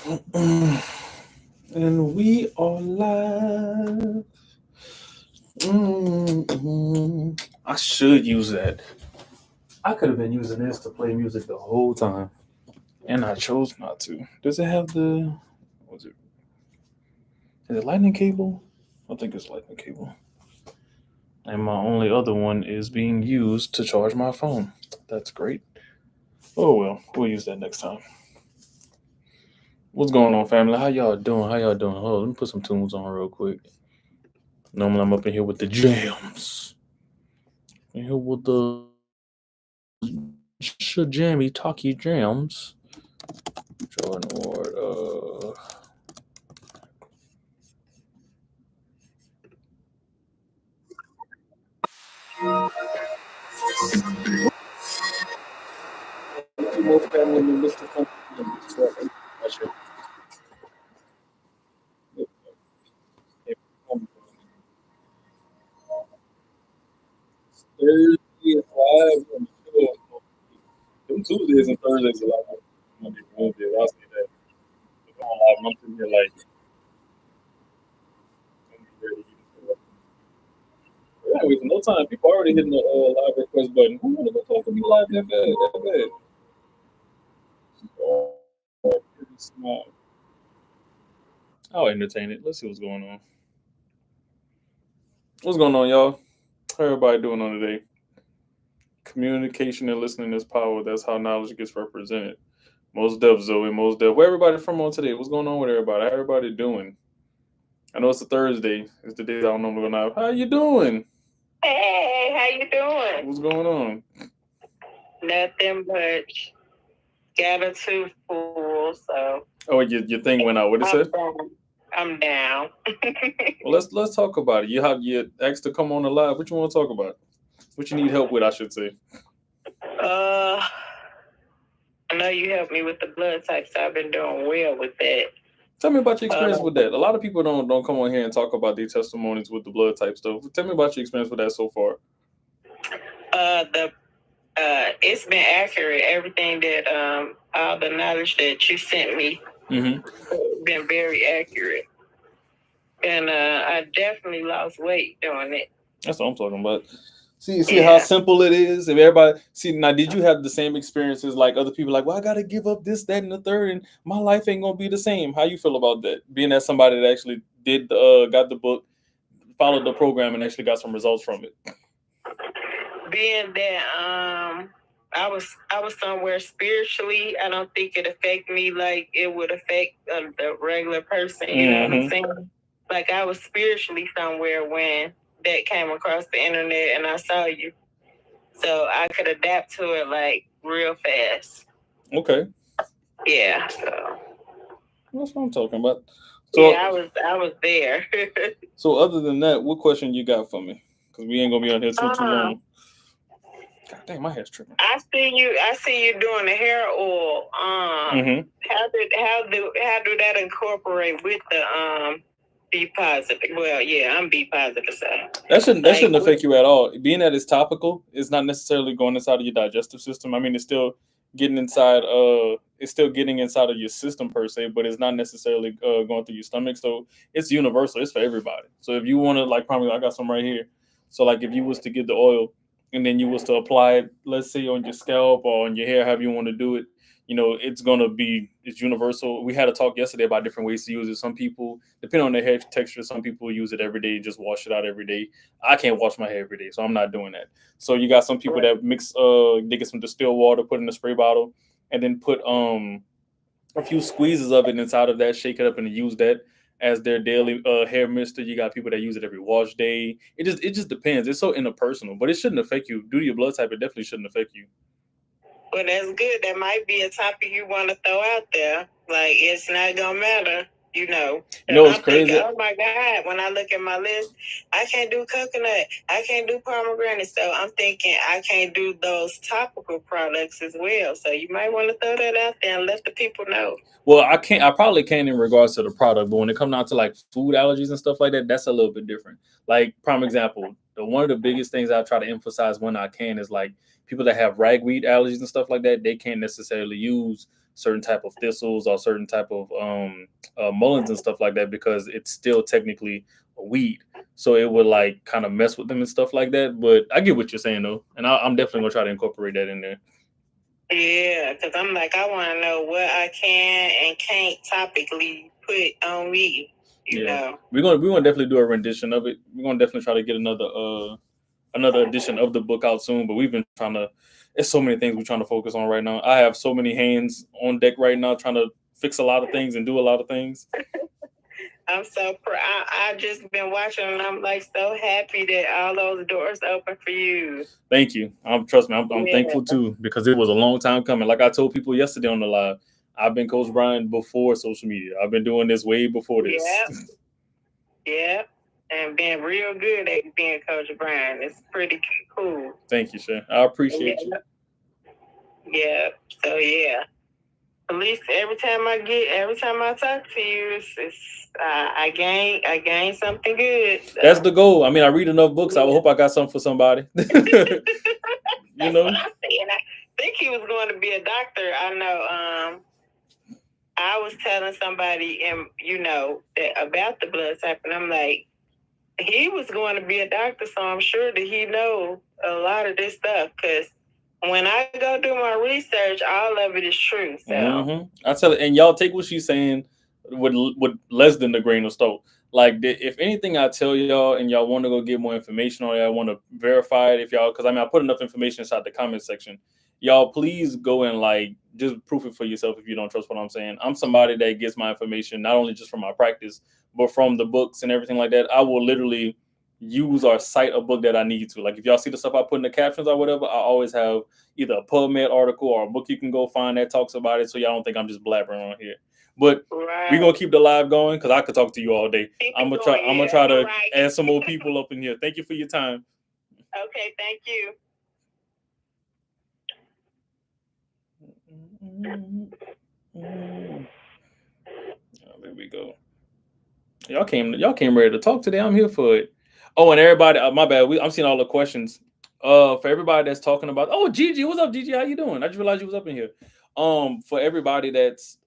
And we are live. I should use that. I could have been using this to play music the whole time, and I chose not to. Does it have the? Was it? Is it lightning cable? I think it's lightning cable. And my only other one is being used to charge my phone. That's great. Oh well, we'll use that next time. What's going on, family? How y'all doing? How y'all doing? Oh, let me put some tunes on real quick. Normally I'm up in here with the jams. In here with the jammy talkie jams. Jordan Ward. More family members to come. Thursday is live. Them Tuesdays and Thursdays are live. Monday, Wednesday, I'll say that. If I'm live, I'm sitting here like, I'm ready to get it. We're not wasting no time. People already hitting the live request button. Who want to go talk to me live that bad? That bad. Oh, pretty small. I'll entertain it. Let's see what's going on. What's going on, y'all? How everybody doing on today? Communication and listening is power. That's how knowledge gets represented. Most depth, Zoe. Most depth. Where everybody from on today? What's going on with everybody? How everybody doing? I know it's a Thursday. It's the days I don't normally go out. How you doing? Hey, how you doing? What's going on? Nothing but gratitude full. So. Oh, your thing went out. What it said? I'm down. Well, let's talk about it. You asked to come on the live. What you want to talk about? What you need help with? I should say. I know you helped me with the blood types. So I've been doing well with that. Tell me about your experience with that. A lot of people don't come on here and talk about their testimonies with the blood type stuff. Tell me about your experience with that so far. It's been accurate. Everything that all the knowledge that you sent me, been very accurate. And I definitely lost weight doing it. That's what I'm talking about. See how simple it is. If everybody see now, did you have the same experiences like other people? Like, well, I gotta give up this, that, and the third, and my life ain't gonna be the same. How you feel about that? Being that somebody that actually did got the book, followed the program, and actually got some results from it. Being that I was somewhere spiritually, I don't think it affected me like it would affect the regular person. You know what I'm saying? Like I was spiritually somewhere when that came across the internet and I saw you, so I could adapt to it like real fast. Okay. Yeah. So that's what I'm talking about. So yeah, I was there. So other than that, what question you got for me? Because we ain't gonna be on here too long. God dang, my hair's tripping. I see you doing the hair oil. How do that incorporate with the B positive? Well, yeah, I'm B positive, so that shouldn't affect you at all. Being that it's topical, it's not necessarily going inside of your digestive system. I mean, it's still getting inside. It's still getting inside of your system per se, but it's not necessarily going through your stomach. So it's universal. It's for everybody. So if you want to, like, probably I got some right here. So like, if you was to get the oil and then you was to apply it, let's say on your scalp or on your hair, however you want to do it, it's universal. We had a talk yesterday about different ways to use it. Some people, depending on their hair texture, some people use it every day, just wash it out every day. I can't wash my hair every day, so I'm not doing that. So you got some people that mix, they get some distilled water, put in a spray bottle, and then put a few squeezes of it inside of that, shake it up, and use that as their daily hair mister. You got people that use it every wash day. It just depends. It's so interpersonal, but it shouldn't affect you. Due to your blood type, it definitely shouldn't affect you. Well, that's good. That might be a topic you want to throw out there. Like, it's not gonna matter, you know. It's crazy. Thinking, oh my God, when I look at my list, I can't do coconut. I can't do pomegranate. So I'm thinking I can't do those topical products as well. So you might want to throw that out there and let the people know. Well, I probably can in regards to the product, but when it comes down to like food allergies and stuff like that, that's a little bit different. Like, prime example, one of the biggest things I try to emphasize when I can is like people that have ragweed allergies and stuff like that, they can't necessarily use certain type of thistles or certain type of mullins and stuff like that, because it's still technically a weed. So it would like kind of mess with them and stuff like that. But I get what you're saying though, and I'm definitely gonna try to incorporate that in there. Yeah, because I'm like, I want to know what I can and can't topically put on me. You know, we're gonna definitely do a rendition of it. We're gonna definitely try to get another edition of the book out soon. But we've been trying to. There's so many things we're trying to focus on right now. I have so many hands on deck right now, trying to fix a lot of things and do a lot of things. I'm so proud. I just been watching, and I'm like so happy that all those doors open for you. Thank you. Trust me, I'm thankful too, because it was a long time coming. Like I told people yesterday on the live, I've been Coach Brian before social media. I've been doing this way before this. Yeah. And being real good at being Coach Brian. It's pretty cool. Thank you, sir. I appreciate you. Yeah. So yeah. At least every time I talk to you, I gain something good. So. That's the goal. I mean, I read enough books. I hope I got something for somebody. You know. I think he was going to be a doctor. I know. I was telling somebody, and that about the blood type, and I'm like, he was going to be a doctor, so I'm sure that he knows a lot of this stuff, because when I go do my research, all of it is true. So I tell it, and y'all take what she's saying with less than the grain of salt. Like, if anything I tell y'all and y'all want to go get more information on it, I want to verify it, if y'all, because I put enough information inside the comment section. Y'all please go and like just proof it for yourself if you don't trust what I'm saying. I'm somebody that gets my information not only just from my practice, but from the books and everything like that. I will literally use or cite a book that I need to. Like if y'all see the stuff I put in the captions or whatever, I always have either a PubMed article or a book you can go find that talks about it, so y'all don't think I'm just blabbering on here. But we're gonna keep the live going, because I could talk to you all day. I'm gonna try to add some more people up in here. Thank you for your time. Okay, thank you. Oh, there we go. Y'all came ready to talk today. I'm here for it. Oh, and everybody, my bad. I'm seeing all the questions. For everybody that's talking about, oh, Gigi, what's up, Gigi? How you doing? I just realized you was up in here. For everybody that's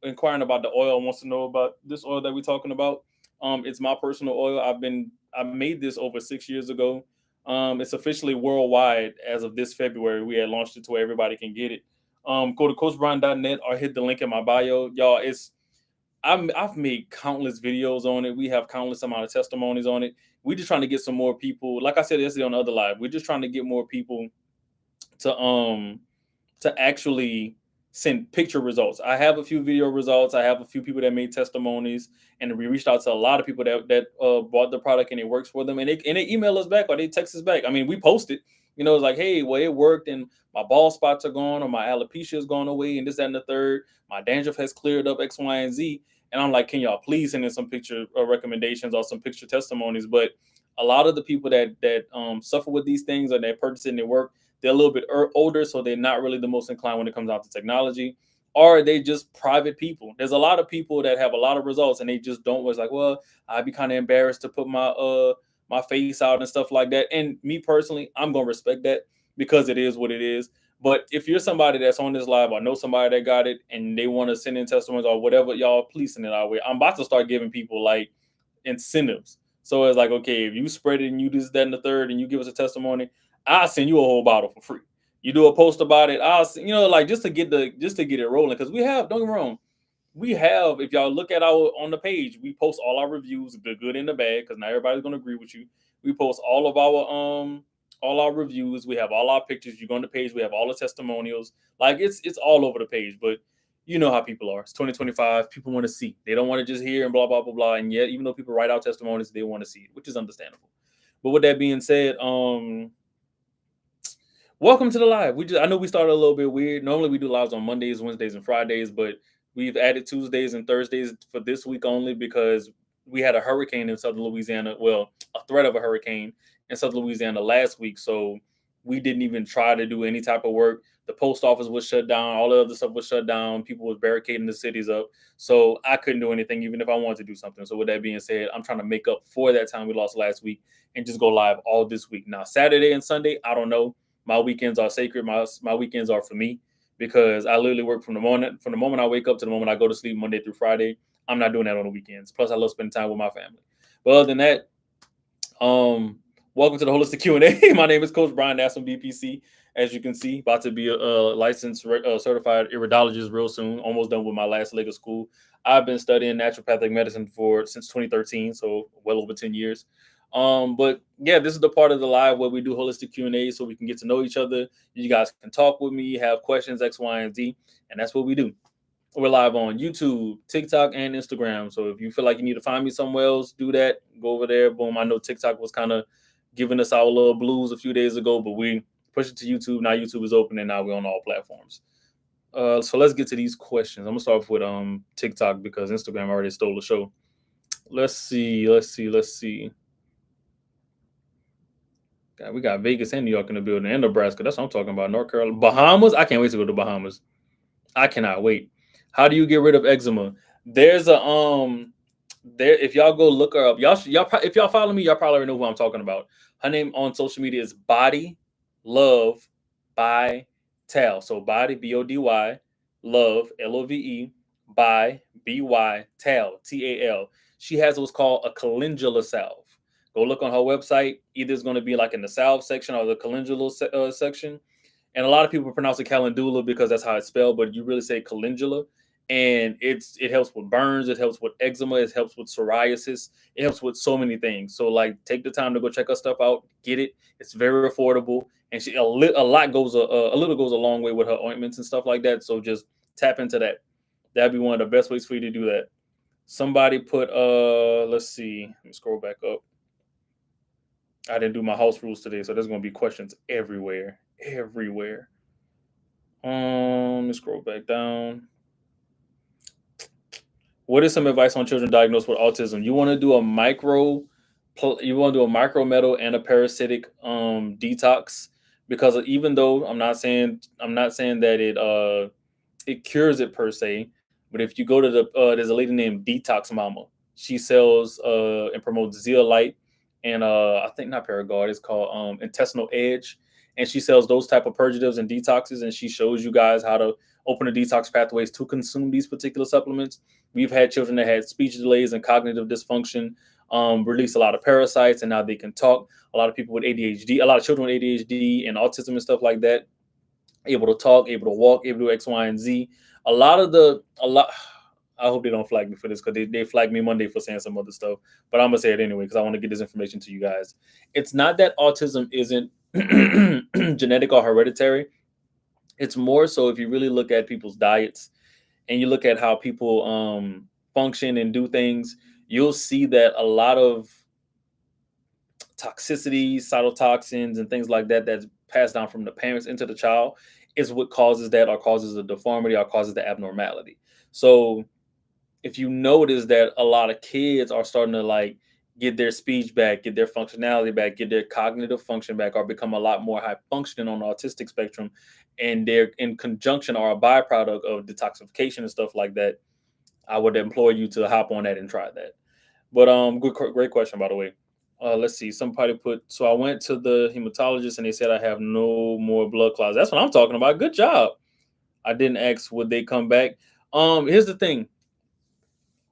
inquiring about the oil, wants to know about this oil that we're talking about. It's my personal oil. I made this over 6 years ago. It's officially worldwide as of this February. We had launched it to where everybody can get it. Go to coachbrian.net or hit the link in my bio, y'all. I've made countless videos on it. We have countless amount of testimonies on it. We're just trying to get some more people. Like I said yesterday on the other live, we're just trying to get more people to actually send picture results. I have a few video results. I have a few people that made testimonies, and we reached out to a lot of people that bought the product and it works for them, and they email us back or they text us back. I mean, we posted. It's like, hey, well, it worked, and my bald spots are gone, or my alopecia has gone away, and this, that, and the third. My dandruff has cleared up, X, Y, and Z. And I'm like, can y'all please send in some picture recommendations or some picture testimonies? But a lot of the people that suffer with these things or that purchase it and they work, they're a little bit older, so they're not really the most inclined when it comes out to technology. Or they just private people. There's a lot of people that have a lot of results and they just don't was like, well, I'd be kind of embarrassed to put my face out and stuff like that. And me personally, I'm gonna respect that because it is what it is. But if you're somebody that's on this live or know somebody that got it and they want to send in testimonies or whatever, y'all please send it our way. I'm about to start giving people like incentives. So it's like, okay, if you spread it and you this, that, and the third, and you give us a testimony, I'll send you a whole bottle for free. You do a post about it, I'll like just to get it rolling. Because we have, don't get me wrong, we have, if y'all look at on the page, we post all our reviews, the good and the bad, because not everybody's gonna agree with you. We post all of our reviews. We have all our pictures. You go on the page, we have all the testimonials. Like it's all over the page. But you know how people are. It's 2025. People want to see. They don't want to just hear and blah blah blah blah. And yet, even though people write out testimonies, they want to see it, which is understandable. But with that being said, welcome to the live. I know we started a little bit weird. Normally we do lives on Mondays, Wednesdays, and Fridays, but we've added Tuesdays and Thursdays for this week only because we had a hurricane in southern Louisiana. Well, a threat of a hurricane in southern Louisiana last week. So we didn't even try to do any type of work. The post office was shut down. All the other stuff was shut down. People was barricading the cities up. So I couldn't do anything, even if I wanted to do something. So with that being said, I'm trying to make up for that time we lost last week and just go live all this week. Now, Saturday and Sunday, I don't know. My weekends are sacred. My weekends are for me. because I literally work from the moment I wake up to the moment I go to sleep, Monday through Friday. I'm not doing that on the weekends. Plus, I love spending time with my family. But other than that, welcome to the Holistic Q&A. My name is Coach Brian NASM-PBC. As you can see, about to be a licensed certified iridologist real soon. Almost done with my last leg of school. I've been studying naturopathic medicine since 2013, so well over 10 years. But yeah, this is the part of the live where we do holistic Q&A so we can get to know each other. You guys can talk with me, have questions, X, Y, and Z, and that's what we do. We're live on YouTube, TikTok, and Instagram. So if you feel like you need to find me somewhere else, do that. Go over there. Boom. I know TikTok was kind of giving us our little blues a few days ago, but we pushed it to YouTube. Now YouTube is open, and now we're on all platforms. So let's get to these questions. I'm gonna start off with TikTok because Instagram already stole the show. Let's see. God, we got Vegas and New York in the building, and Nebraska. That's what I'm talking about. North Carolina, Bahamas. I can't wait to go to Bahamas. I cannot wait. How do you get rid of eczema? There's a there. If y'all go look her up, if y'all follow me, y'all probably already know who I'm talking about. Her name on social media is Body Love by Tal. So Body BODY Love LOVE by BY Tal TAL. She has what's called a calendula salve. Go look on her website. Either it's going to be like in the salve section or the calendula section. And a lot of people pronounce it calendula because that's how it's spelled, but you really say calendula. And it helps with burns, it helps with eczema, it helps with psoriasis, it helps with so many things. So like, take the time to go check her stuff out, get it. It's very affordable, and a little goes a long way with her ointments and stuff like that. So just tap into that. That'd be one of the best ways for you to do that. Somebody put let's see, let me scroll back up. I didn't do my house rules today, so there's gonna be questions everywhere. Let me scroll back down. What is some advice on children diagnosed with autism? You want to do a micro metal and a parasitic detox, because even though I'm not saying that it cures it per se, but if you go to there's a lady named Detox Mama. She sells and promotes Zeolite and I think not Paragard, it's called Intestinal Edge, and she sells those type of purgatives and detoxes, and she shows you guys how to open the detox pathways to consume these particular supplements. We've had children that had speech delays and cognitive dysfunction, release a lot of parasites, and now they can talk. A lot of people with ADHD, a lot of children with ADHD and autism and stuff like that, able to talk, able to walk, able to do X, Y, and Z. I hope they don't flag me for this, because they flagged me Monday for saying some other stuff. But I'm going to say it anyway because I want to get this information to you guys. It's not that autism isn't genetic or hereditary. It's more so if you really look at people's diets and you look at how people function and do things, you'll see that a lot of toxicity, cytotoxins, and things like that that's passed down from the parents into the child is what causes that, or causes the deformity, or causes the abnormality. So if you notice that a lot of kids are starting to like get their speech back, get their functionality back, get their cognitive function back, or become a lot more high functioning on the autistic spectrum, and they're in conjunction or a byproduct of detoxification and stuff like that, I would implore you to hop on that and try that. But great question, by the way. Let's see. Somebody put, so I went to the hematologist and they said I have no more blood clots. That's what I'm talking about. Good job. I didn't ask would they come back. Here's the thing.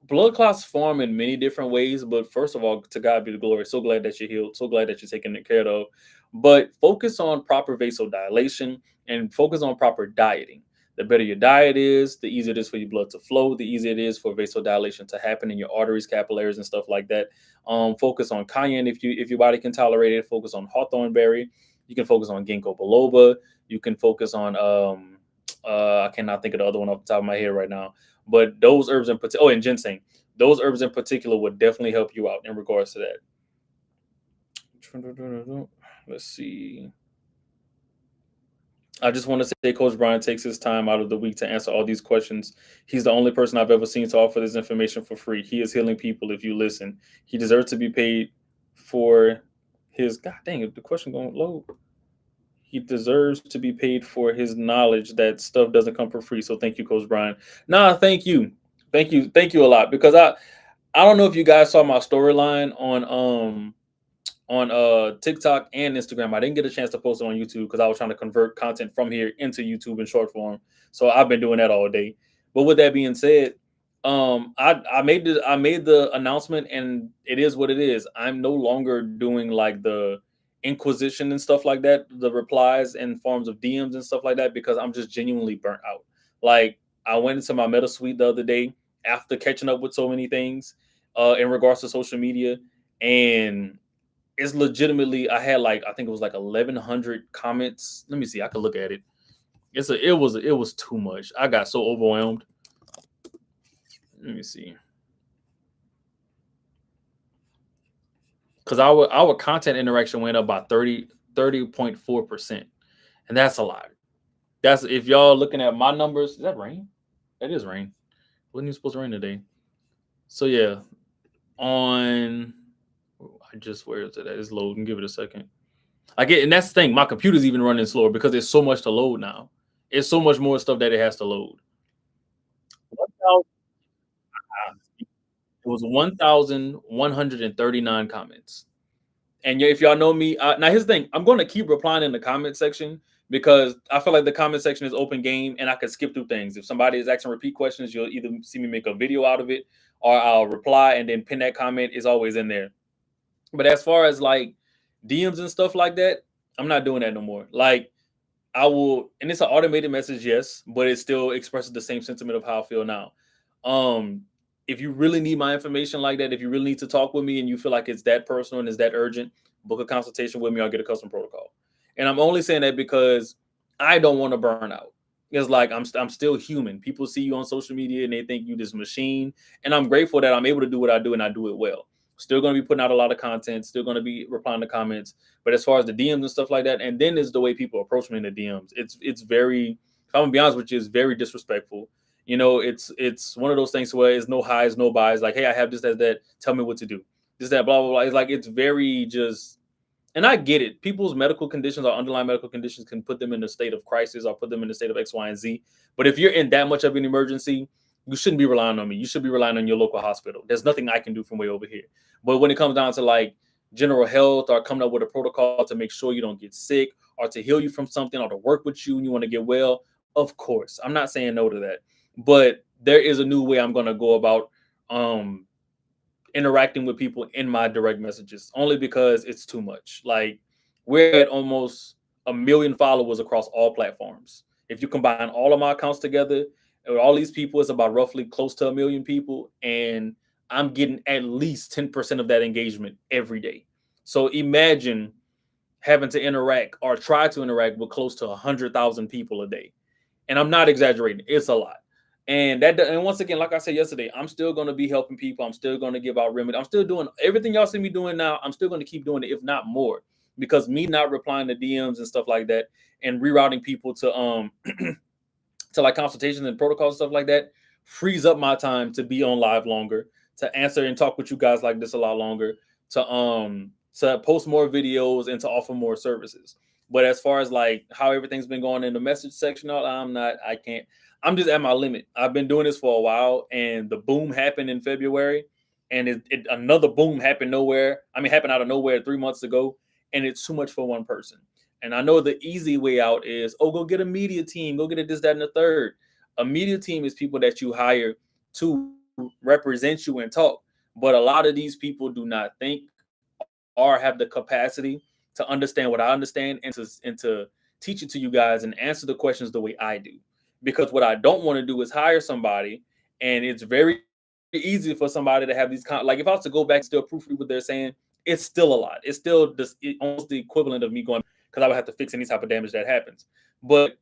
Blood clots form in many different ways, but first of all, to God be the glory. So glad that you're healed. So glad that you're taking care of. But focus on proper vasodilation and focus on proper dieting. The better your diet is, the easier it is for your blood to flow, the easier it is for vasodilation to happen in your arteries, capillaries, and stuff like that. Focus on cayenne if your body can tolerate it. Focus on hawthorn berry. You can focus on ginkgo biloba. You can focus on I cannot think of the other one off the top of my head right now. But those herbs in particular, and ginseng, those herbs in particular would definitely help you out in regards to that. Let's see. I just want to say Coach Brian takes his time out of the week to answer all these questions. He's the only person I've ever seen to offer this information for free. He is healing people if you listen. He deserves to be paid for his, God dang it, the question going low. He deserves to be paid for his knowledge that stuff doesn't come for free. So thank you, Coach Brian. Nah, thank you. Thank you a lot, because I don't know if you guys saw my storyline on TikTok and Instagram. I didn't get a chance to post it on YouTube because I was trying to convert content from here into YouTube in short form. So I've been doing that all day. But with that being said, I made the announcement, and it is what it is. I'm no longer doing like the inquisition and stuff like that, the replies in forms of DMs and stuff like that, because I'm just genuinely burnt out. Like, I went into my meta suite the other day after catching up with so many things in regards to social media, and it's legitimately, I had like, I think it was like 1,100 comments. Let me see, I could look at it. It was too much. I got so overwhelmed. Let me see, because our content interaction went up by 30.4%, and that's a lot. That's, if y'all looking at my numbers. Is that rain? That is rain. Wasn't even supposed to rain today. So yeah, on, I just, where is it at? It's loading. Give it a second. I get, and that's the thing. My computer's even running slower because there's so much to load now. It's so much more stuff that it has to load. 1,000 It was 1,139 comments. And yeah, if y'all know me, now here's the thing: I'm going to keep replying in the comment section because I feel like the comment section is open game, and I can skip through things. If somebody is asking repeat questions, you'll either see me make a video out of it, or I'll reply and then pin that comment. Is always in there. But as far as like DMs and stuff like that, I'm not doing that no more. Like, I will, and it's an automated message, yes, but it still expresses the same sentiment of how I feel now. Um, if you really need my information like that, if you really need to talk with me and you feel like it's that personal and it's that urgent, book a consultation with me. I'll get a custom protocol. And I'm only saying that because I don't want to burn out. It's like I'm still human. People see you on social media and they think you this machine. And I'm grateful that I'm able to do what I do and I do it well. Still going to be putting out a lot of content. Still going to be replying to comments. But as far as the DMs and stuff like that, and then is the way people approach me in the DMs. It's very, if I'm gonna be honest with you, it's very disrespectful. It's one of those things where it's no highs, no buys. Like, hey, I have this, that. Tell me what to do. This, that, blah, blah, blah. It's like, it's very just, and I get it. People's medical conditions or underlying medical conditions can put them in a state of crisis or put them in a state of X, Y, and Z. But if you're in that much of an emergency, you shouldn't be relying on me. You should be relying on your local hospital. There's nothing I can do from way over here. But when it comes down to like general health or coming up with a protocol to make sure you don't get sick or to heal you from something or to work with you and you want to get well, of course, I'm not saying no to that. But there is a new way I'm going to go about um interacting with people in my direct messages, only because it's too much. Like, we're at almost 1 million followers across all platforms. If you combine all of my accounts together, with all these people, it's about roughly close to 1 million people, and I'm getting at least 10% of that engagement every day. So imagine having to interact or try to interact with close to 100,000 people a day, and I'm not exaggerating. It's a lot. And once again, like I said yesterday, I'm still going to be helping people. I'm still going to give out remedy. I'm still doing everything y'all see me doing now. I'm still going to keep doing it, if not more, because me not replying to DMs and stuff like that and rerouting people to like consultations and protocols and stuff like that frees up my time to be on live longer, to answer and talk with you guys like this a lot longer, to post more videos and to offer more services. But as far as like how everything's been going in the message section, I can't. I'm just at my limit. I've been doing this for a while, and the boom happened in February, and another boom happened nowhere. I mean, happened out of nowhere 3 months ago, and it's too much for one person. And I know the easy way out is, oh, go get a media team, go get a this, that, and the third. A media team is people that you hire to represent you and talk. But a lot of these people do not think or have the capacity to understand what I understand, and to teach it to you guys and answer the questions the way I do. Because what I don't want to do is hire somebody, and it's very easy for somebody to have these like, if I was to go back and still proofread what they're saying, it's still a lot. It's still almost the equivalent of me going, because I would have to fix any type of damage that happens. But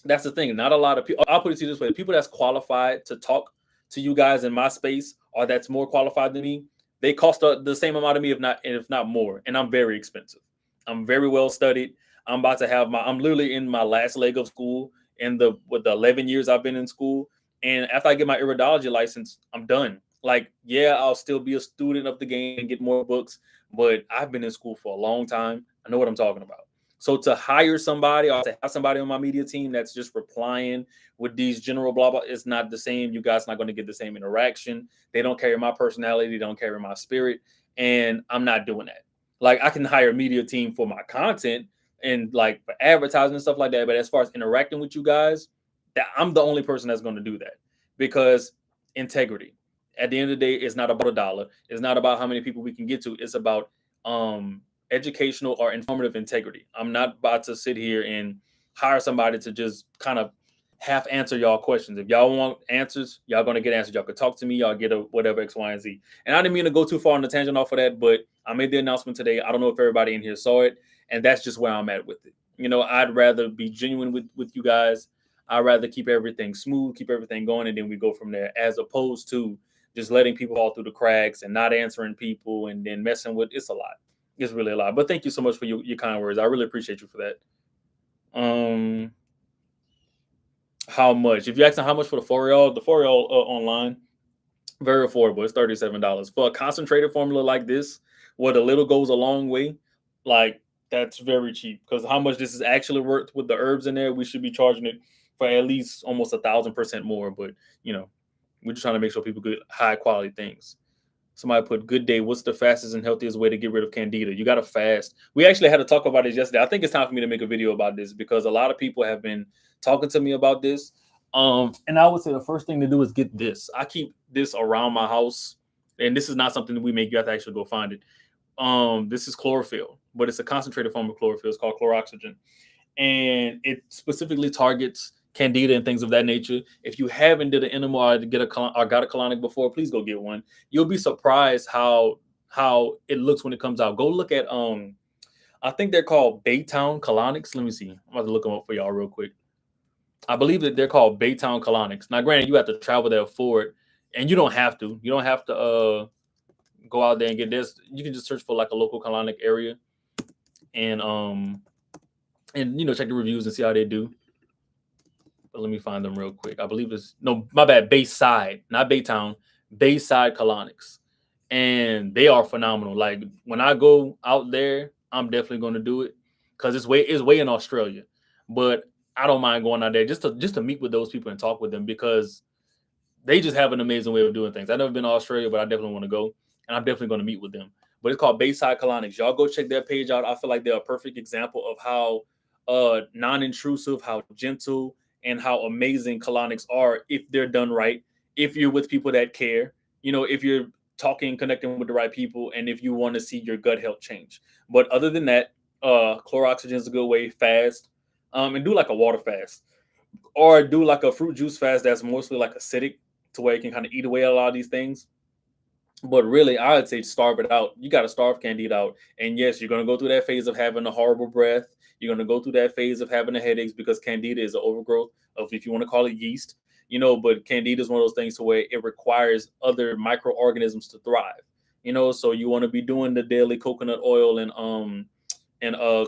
that's the thing. Not a lot of people. I'll put it to you this way: people that's qualified to talk to you guys in my space, or that's more qualified than me, they cost the same amount of me, if not more. And I'm very expensive. I'm very well studied. I'm about to have I'm literally in my last leg of school in the 11 years I've been in school. And after I get my iridology license, I'm done. Like, yeah, I'll still be a student of the game and get more books, but I've been in school for a long time. I know what I'm talking about. So to hire somebody or to have somebody on my media team that's just replying with these general blah blah, it's not the same. You guys are not going to get the same interaction. They don't carry my personality. They don't carry my spirit, and I'm not doing that. Like I can hire a media team for my content and like for advertising and stuff like that. But as far as interacting with you guys, that I'm the only person that's going to do that because integrity. At the end of the day, it's not about a dollar. It's not about how many people we can get to. It's about educational or informative integrity. I'm not about to sit here and hire somebody to just kind of half answer y'all questions. If y'all want answers, y'all gonna get answers. Y'all can talk to me. Y'all get a whatever X, Y, and Z. And I didn't mean to go too far on the tangent off of that, but I made the announcement today. I don't know if everybody in here saw it, and that's just where I'm at with it. You know, I'd rather be genuine with you guys. I'd rather keep everything smooth, keep everything going, and then we go from there, as opposed to just letting people fall through the cracks and not answering people and then messing with. It's a lot. It's really a lot. But thank you so much for your kind words. I really appreciate you for that. How much? If you ask them how much for the 4-year-old, the 4-year-old online, very affordable. It's $37 for a concentrated formula like this, where the little goes a long way. Like that's very cheap because how much this is actually worth with the herbs in there, we should be charging it for at least almost 1,000% more. But you know, we're just trying to make sure people get high quality things. Somebody put good day. What's the fastest and healthiest way to get rid of candida? You got to fast. We actually had to talk about this yesterday. I think it's time for me to make a video about this because a lot of people have been talking to me about this. And I would say the first thing to do is get this. I keep this around my house, and this is not something that we make. You have to actually go find it. This is chlorophyll, but it's a concentrated form of chlorophyll. It's called chloroxygen, and it specifically targets candida and things of that nature. If you haven't did an enema or got a colonic before, please go get one. You'll be surprised how it looks when it comes out. Go look at I think they're called Baytown colonics. Let me see. I'm about to look them up for y'all real quick. I believe that they're called Baytown colonics. Now, granted, you have to travel there for it, and you don't have to. You don't have to go out there and get this. You can just search for like a local colonic area, and you know, check the reviews and see how they do. But let me find them real quick. I believe it's no, my bad. Bayside, not Baytown. Bayside colonics, and they are phenomenal. Like when I go out there, I'm definitely going to do it because it's way in Australia, but I don't mind going out there just to meet with those people and talk with them because they just have an amazing way of doing things. I've never been to Australia, but I definitely want to go, and I'm definitely going to meet with them. But it's called Bayside Colonics. Y'all go check their page out. I feel like they're a perfect example of how non-intrusive, how gentle, and how amazing colonics are if they're done right. If you're with people that care, you know, if you're talking, connecting with the right people, and if you want to see your gut health change. But other than that, chloroxygen is a good way. Fast, and do like a water fast, or do like a fruit juice fast that's mostly like acidic, to where you can kind of eat away a lot of these things. But really, I would say starve it out. You got to starve candida out. And yes, you're going to go through that phase of having a horrible breath. You're going to go through that phase of having the headaches because candida is an overgrowth of, if you want to call it, yeast. You know, but candida is one of those things to where it requires other microorganisms to thrive. You know, so you want to be doing the daily coconut oil and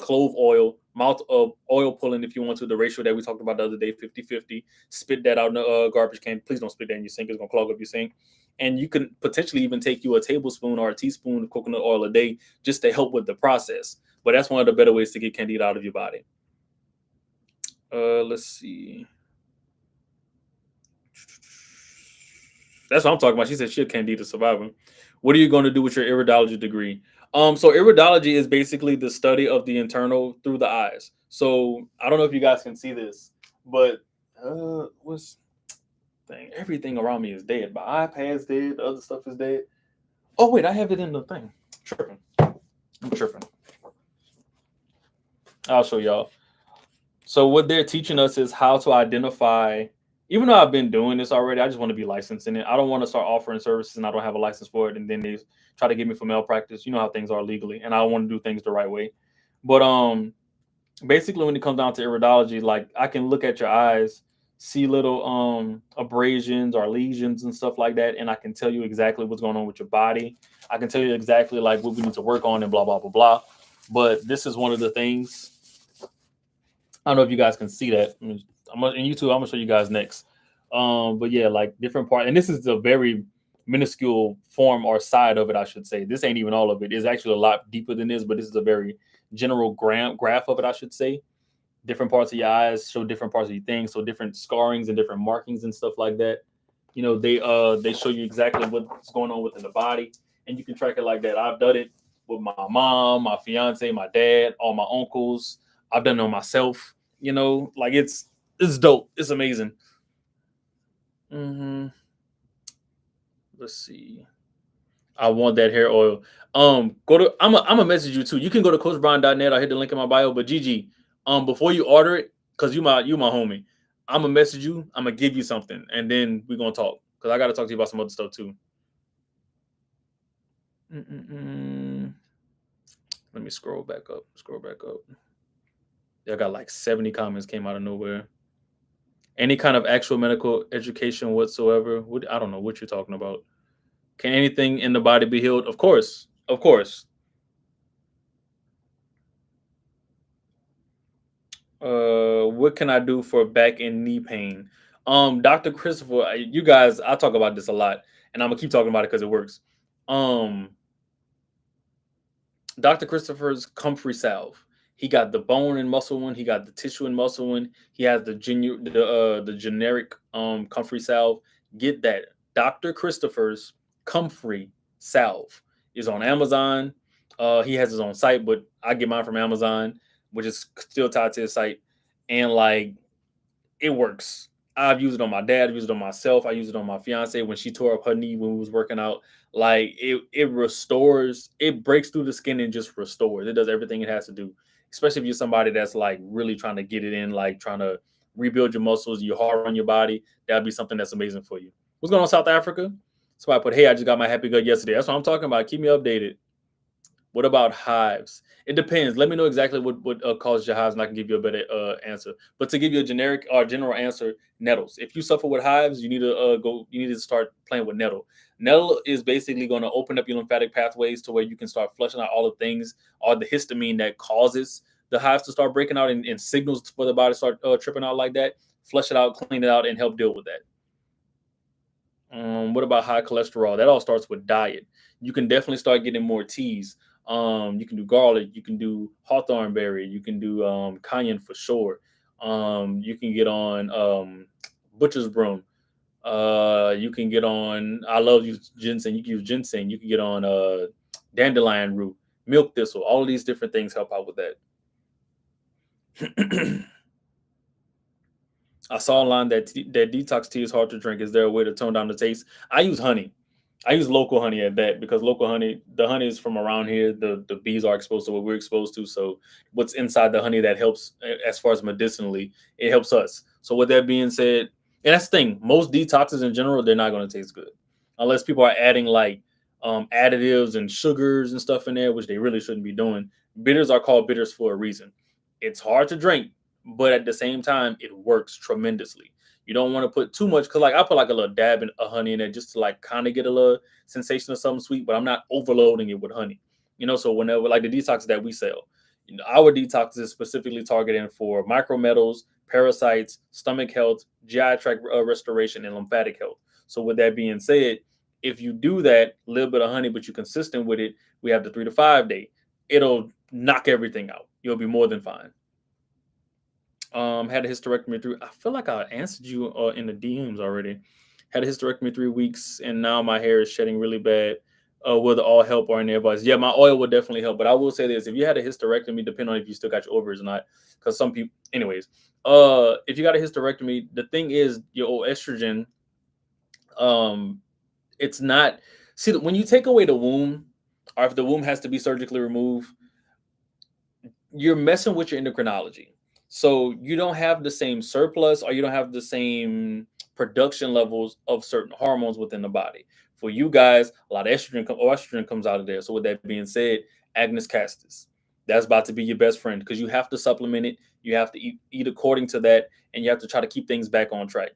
clove oil, mouth oil pulling if you want to, the ratio that we talked about the other day, 50-50. Spit that out in the garbage can. Please don't spit that in your sink. It's going to clog up your sink. And you can potentially even take you a tablespoon or a teaspoon of coconut oil a day just to help with the process. But that's one of the better ways to get candida out of your body. Let's see. That's what I'm talking about. She said she had candida surviving. What are you going to do with your iridology degree? So iridology is basically the study of the internal through the eyes. So I don't know if you guys can see this, but what's thing? Everything around me is dead. My iPad's dead. The other stuff is dead. Oh wait, I have it in the thing. I'm tripping. I'll show y'all. So what they're teaching us is how to identify. Even though I've been doing this already, I just want to be licensed in it. I don't want to start offering services and I don't have a license for it, and then they try to get me for malpractice. You know how things are legally, and I want to do things the right way. But basically, when it comes down to iridology, like I can look at your eyes, see little abrasions or lesions and stuff like that, and I can tell you exactly what's going on with your body. I can tell you exactly like what we need to work on and blah blah blah blah. But this is one of the things. I don't know if you guys can see that. In YouTube, I'm gonna show you guys next. But yeah, like different part, and this is a very minuscule form or side of it, I should say. This ain't even all of it. It's actually a lot deeper than this, but this is a very general graph of it, I should say. Different parts of your eyes show different parts of your things, so different scarrings and different markings and stuff like that. You know, they show you exactly what's going on within the body, and you can track it like that. I've done it with my mom, my fiance, my dad, all my uncles. I've done it on myself. You know, like it's dope. It's amazing. hmm Let's see. I want that hair oil. Go to I'm a message you too. You can go to coachbrian.net. I'll hit the link in my bio. But Gigi, before you order it, cause you my homie, I'm gonna message you. I'm gonna give you something, and then we're gonna talk. Cause I gotta talk to you about some other stuff too. Mm-mm-mm. Let me scroll back up. Scroll back up. I got like 70 comments came out of nowhere. Any kind of actual medical education whatsoever. I don't know what you're talking about. Can anything in the body be healed? Of course. Of course. What can I do for back and knee pain? Dr. Christopher, you guys, I talk about this a lot, and I'm gonna keep talking about it because it works. Um, Dr. Christopher's comfrey salve. He got the bone and muscle one. He got the tissue and muscle one. He has the generic comfrey salve. Get that. Dr. Christopher's comfrey salve is on Amazon. He has his own site, but I get mine from Amazon, which is still tied to his site. And like it works. I've used it on my dad. I've used it on myself. I used it on my fiance when she tore up her knee when we was working out. Like it restores. It breaks through the skin and just restores. It does everything it has to do. Especially if you're somebody that's like really trying to get it in, like trying to rebuild your muscles, you're hard on your body. That'd be something that's amazing for you. What's going on, South Africa? So I put, hey, I just got my happy gut yesterday. That's what I'm talking about. Keep me updated. What about hives? It depends. Let me know exactly what causes your hives, and I can give you a better answer. But to give you a generic or general answer, nettles. If you suffer with hives, you need to go. You need to start playing with nettle. Nettle is basically going to open up your lymphatic pathways to where you can start flushing out all the things, all the histamine that causes the hives to start breaking out and signals for the body to start tripping out like that. Flush it out, clean it out, and help deal with that. What about high cholesterol? That all starts with diet. You can definitely start getting more teas. You can do garlic. You can do hawthorn berry. You can do cayenne for sure. You can get on butcher's broom. You can get on. I love use ginseng. You can use ginseng. You can get on dandelion root, milk thistle. All of these different things help out with that. I saw online that that detox tea is hard to drink. Is there a way to tone down the taste? I use honey. I use local honey at that because local honey, the honey is from around here. The bees are exposed to what we're exposed to. So what's inside the honey that helps as far as medicinally, it helps us. So with that being said, and that's the thing, most detoxes in general, they're not going to taste good unless people are adding like additives and sugars and stuff in there, which they really shouldn't be doing. Bitters are called bitters for a reason. It's hard to drink, but at the same time, it works tremendously. You don't want to put too much because, like, I put like a little dab of honey in it just to like kind of get a little sensation of something sweet, but I'm not overloading it with honey. So whenever like the detox that we sell, our detox is specifically targeting for micrometals, parasites, stomach health, GI tract restoration, and lymphatic health. So with that being said, if you do that, a little bit of honey, but you're consistent with it, we have the 3 to 5 day. It'll knock everything out. You'll be more than fine. Had a hysterectomy through. I feel like I answered you in the DMs already. Had a hysterectomy 3 weeks, and now my hair is shedding really bad. Will the oil help or any advice? Yeah, my oil will definitely help. But I will say this: if you had a hysterectomy, depending on if you still got your ovaries or not, because some people, anyways, if you got a hysterectomy, the thing is your estrogen, it's not. See, when you take away the womb, or if the womb has to be surgically removed, you're messing with your endocrinology. So you don't have the same surplus or you don't have the same production levels of certain hormones within the body. For you guys, a lot of estrogen comes out of there. So with that being said, Agnes castus, that's about to be your best friend because you have to supplement it. You have to eat according to that, and you have to try to keep things back on track.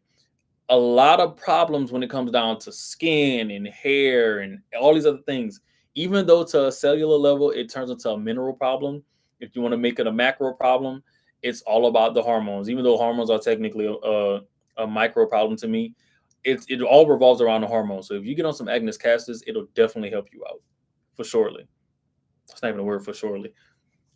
A lot of problems when it comes down to skin and hair and all these other things, even though to a cellular level, it turns into a mineral problem. If you want to make it a macro problem, it's all about the hormones. Even though hormones are technically a micro problem to me, it all revolves around the hormones. So if you get on some Agnes castus, it'll definitely help you out for surely. It's not even a word for surely.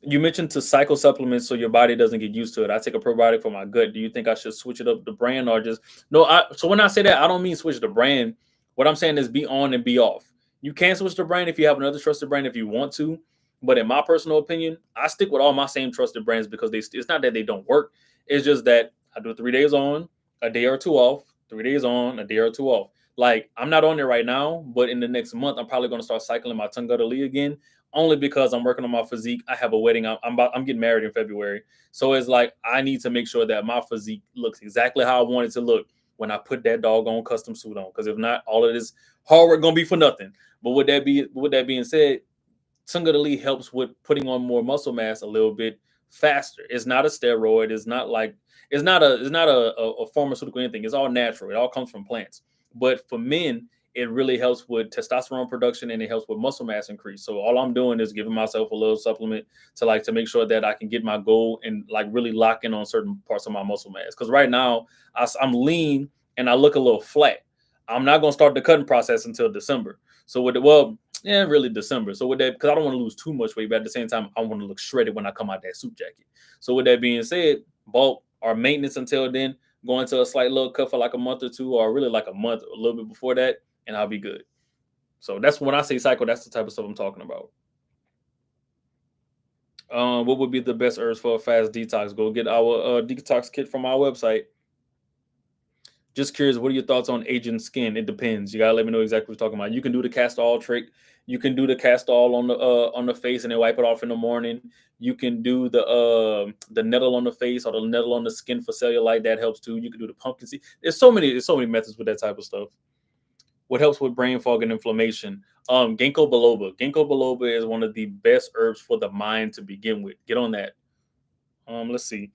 You mentioned to cycle supplements so your body doesn't get used to it. I take a probiotic for my gut. Do you think I should switch it up the brand or just no? So when I say that, I don't mean switch the brand. What I'm saying is be on and be off. You can switch the brand if you have another trusted brand if you want to. But in my personal opinion, I stick with all my same trusted brands because it's not that they don't work. It's just that I do 3 days on, a day or two off, 3 days on, a day or two off. Like I'm not on it right now, but in the next month, I'm probably going to start cycling my Tunga Lee again, only because I'm working on my physique. I have a wedding. I'm getting married in February, so it's like I need to make sure that my physique looks exactly how I want it to look when I put that doggone custom suit on. Because if not, all of this hard work gonna be for nothing. But with that being said, Tunga Lee helps with putting on more muscle mass a little bit faster. It's not a steroid. It's not like it's not a pharmaceutical anything. It's all natural. It all comes from plants. But for men, it really helps with testosterone production and it helps with muscle mass increase. So all I'm doing is giving myself a little supplement to make sure that I can get my goal and like really lock in on certain parts of my muscle mass. Because right now I'm lean and I look a little flat. I'm not gonna start the cutting process until December. So yeah, really December. So with that, because I don't want to lose too much weight, but at the same time, I want to look shredded when I come out that suit jacket. So with that being said, bulk or maintenance until then, going to a slight little cut for like a month or two, or really like a month, a little bit before that, and I'll be good. So that's when I say cycle. That's the type of stuff I'm talking about. What would be the best herbs for a fast detox? Go get our detox kit from our website. Just curious, what are your thoughts on aging skin? It depends. You gotta let me know exactly what you're talking about. You can do the castor oil trick. You can do the castor oil on the face and then wipe it off in the morning. You can do the nettle on the face or the nettle on the skin for cellulite. That helps too. You can do the pumpkin seed. There's so many methods with that type of stuff. What helps with brain fog and inflammation? Ginkgo biloba. Ginkgo biloba is one of the best herbs for the mind to begin with. Get on that. Let's see.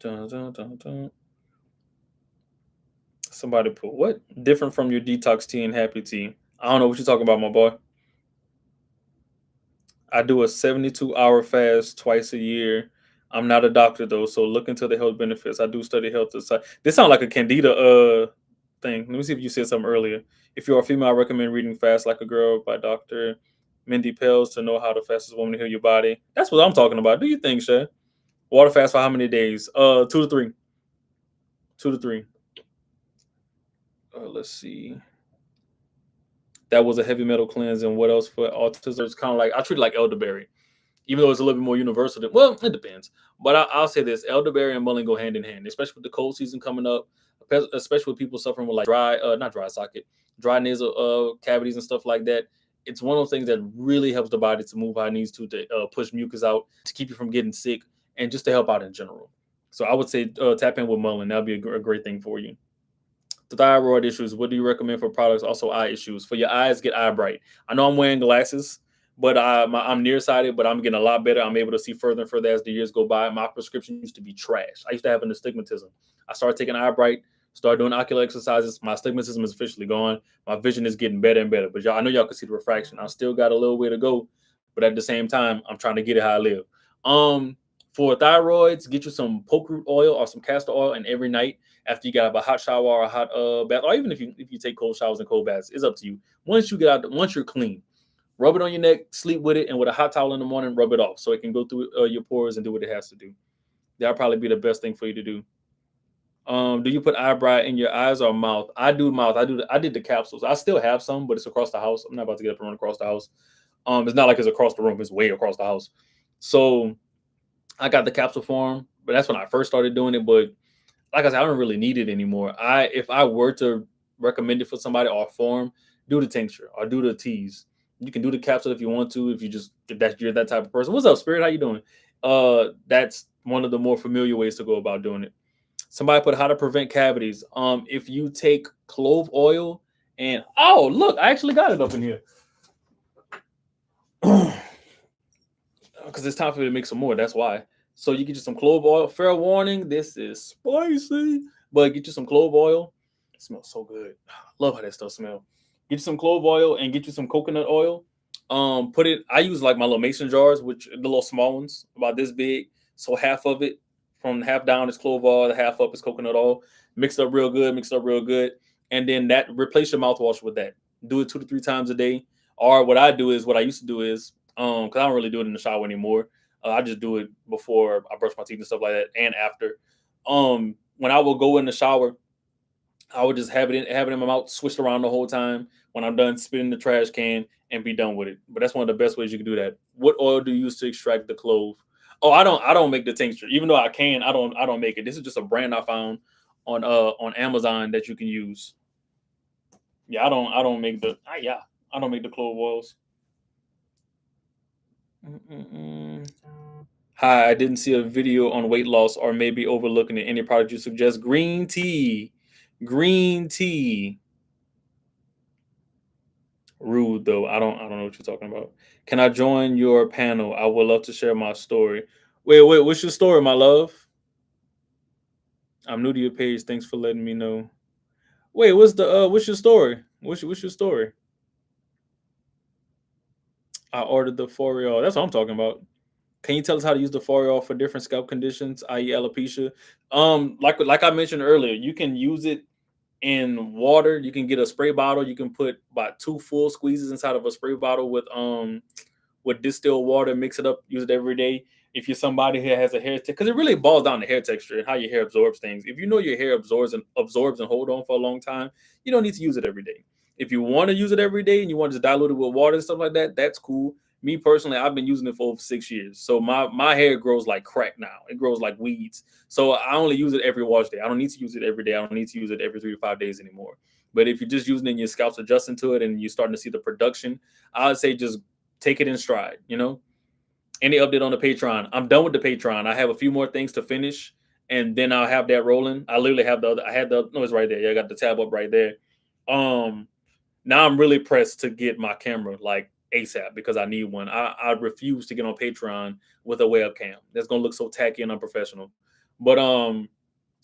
Dun, dun, dun, dun. Somebody put what different from your detox tea and happy tea? I don't know what you're talking about, my boy. I do a 72-hour fast twice a year. I'm not a doctor though, so look into the health benefits. I do study health aside. This sounds like a candida thing. Let me see if you said something earlier. If you're a female, I recommend reading Fast Like a Girl by Dr. Mindy Pels to know how the fastest woman to heal your body. That's what I'm talking about. Do you think, Shay? Water fast for how many days? 2 to 3. 2 to 3. Let's see. That was a heavy metal cleanse. And what else for autism? It's kind of like I treat it like elderberry, even though it's a little bit more universal. Well, it depends. But I'll say this: elderberry and mullein go hand in hand, especially with the cold season coming up. Especially with people suffering with like not dry socket, dry nasal cavities and stuff like that. It's one of those things that really helps the body to move how it needs to push mucus out, to keep you from getting sick, and just to help out in general. So I would say tap in with mullein. That'll be a great thing for you. The thyroid issues, what do you recommend for products? Also, eye issues. For your eyes, get Eye Bright. I know I'm wearing glasses, but I'm nearsighted, but I'm getting a lot better. I'm able to see further and further as the years go by. My prescription used to be trash. I used to have an astigmatism. I started taking Eye Bright, started doing ocular exercises. My astigmatism is officially gone. My vision is getting better and better. But y'all, I know y'all can see the refraction. I still got a little way to go, but at the same time, I'm trying to get it how I live. For thyroids, get you some poke root oil or some castor oil, and every night after you got a hot shower or a hot bath, or even if you take cold showers and cold baths, it's up to you. Once you're clean, rub it on your neck, sleep with it, and with a hot towel in the morning, rub it off so it can go through your pores and do what it has to do. That'll probably be the best thing for you to do. Do you put eye bright in your eyes or mouth? I do mouth. I did the capsules. I still have some, but it's across the house. I'm not about to get up and run across the house. It's not like it's across the room. It's way across the house. So I got the capsule form, but that's when I first started doing it. But like I said, I don't really need it anymore. If I were to recommend it for somebody or form, do the tincture or do the teas. You can do the capsule if you want to, if you're that type of person. What's up, Spirit? How you doing? That's one of the more familiar ways to go about doing it. Somebody put how to prevent cavities. If you take clove oil and look, I actually got it up in here. Because it's time for me to make some more. That's why. So you get you some clove oil. Fair warning, this is spicy, but get you some clove oil. It smells so good. Love how that stuff smells. Get you some clove oil and get you some coconut oil. Put it. I use like my little mason jars, which the little small ones, about this big. So half of it, from half down is clove oil, the half up is coconut oil. Mix it up real good. And then that replace your mouthwash with that. Do it 2 to 3 times a day. Or what I used to do is because I don't really do it in the shower anymore. I just do it before I brush my teeth and stuff like that, and after. When I will go in the shower, I would just have it in my mouth, switched around the whole time. When I'm done, spit it in the trash can and be done with it. But that's one of the best ways you can do that. What oil do you use to extract the clove? Oh, I don't make the tincture. Even though I can, I don't make it. This is just a brand I found on Amazon that you can use. Yeah, I don't make the yeah, I don't make the clove oils. Mm-mm-mm. Hi, I didn't see a video on weight loss or maybe overlooking it. Any product you suggest? Green tea. Green tea. Rude though. I don't know what you're talking about. Can I join your panel? I would love to share my story. Wait, what's your story, my love? I'm new to your page. Thanks for letting me know. Wait, what's your story? What's your story? I ordered the Forial. That's what I'm talking about. Can you tell us how to use the Forial for different scalp conditions, i.e., alopecia? Like I mentioned earlier, you can use it in water. You can get a spray bottle. You can put about 2 full squeezes inside of a spray bottle with distilled water, mix it up, use it every day. If you're somebody who has a hair, because it really boils down to hair texture and how your hair absorbs things. If you know your hair absorbs and hold on for a long time, you don't need to use it every day. If you want to use it every day and you want to just dilute it with water and stuff like that, that's cool. Me personally, I've been using it for over 6 years, so my hair grows like crack now. It grows like weeds. So I only use it every wash day. I don't need to use it every day. I don't need to use it every 3 to 5 days anymore. But if you're just using it and your scalp's adjusting to it and you're starting to see the production, I would say just take it in stride. Any update on the Patreon? I'm done with the Patreon. I have a few more things to finish, and then I'll have that rolling. I literally have the other. I had the no, it's right there. Yeah, I got the tab up right there. Um, Now I'm really pressed to get my camera like ASAP because I need one. I refuse to get on Patreon with a webcam. That's gonna look so tacky and unprofessional. But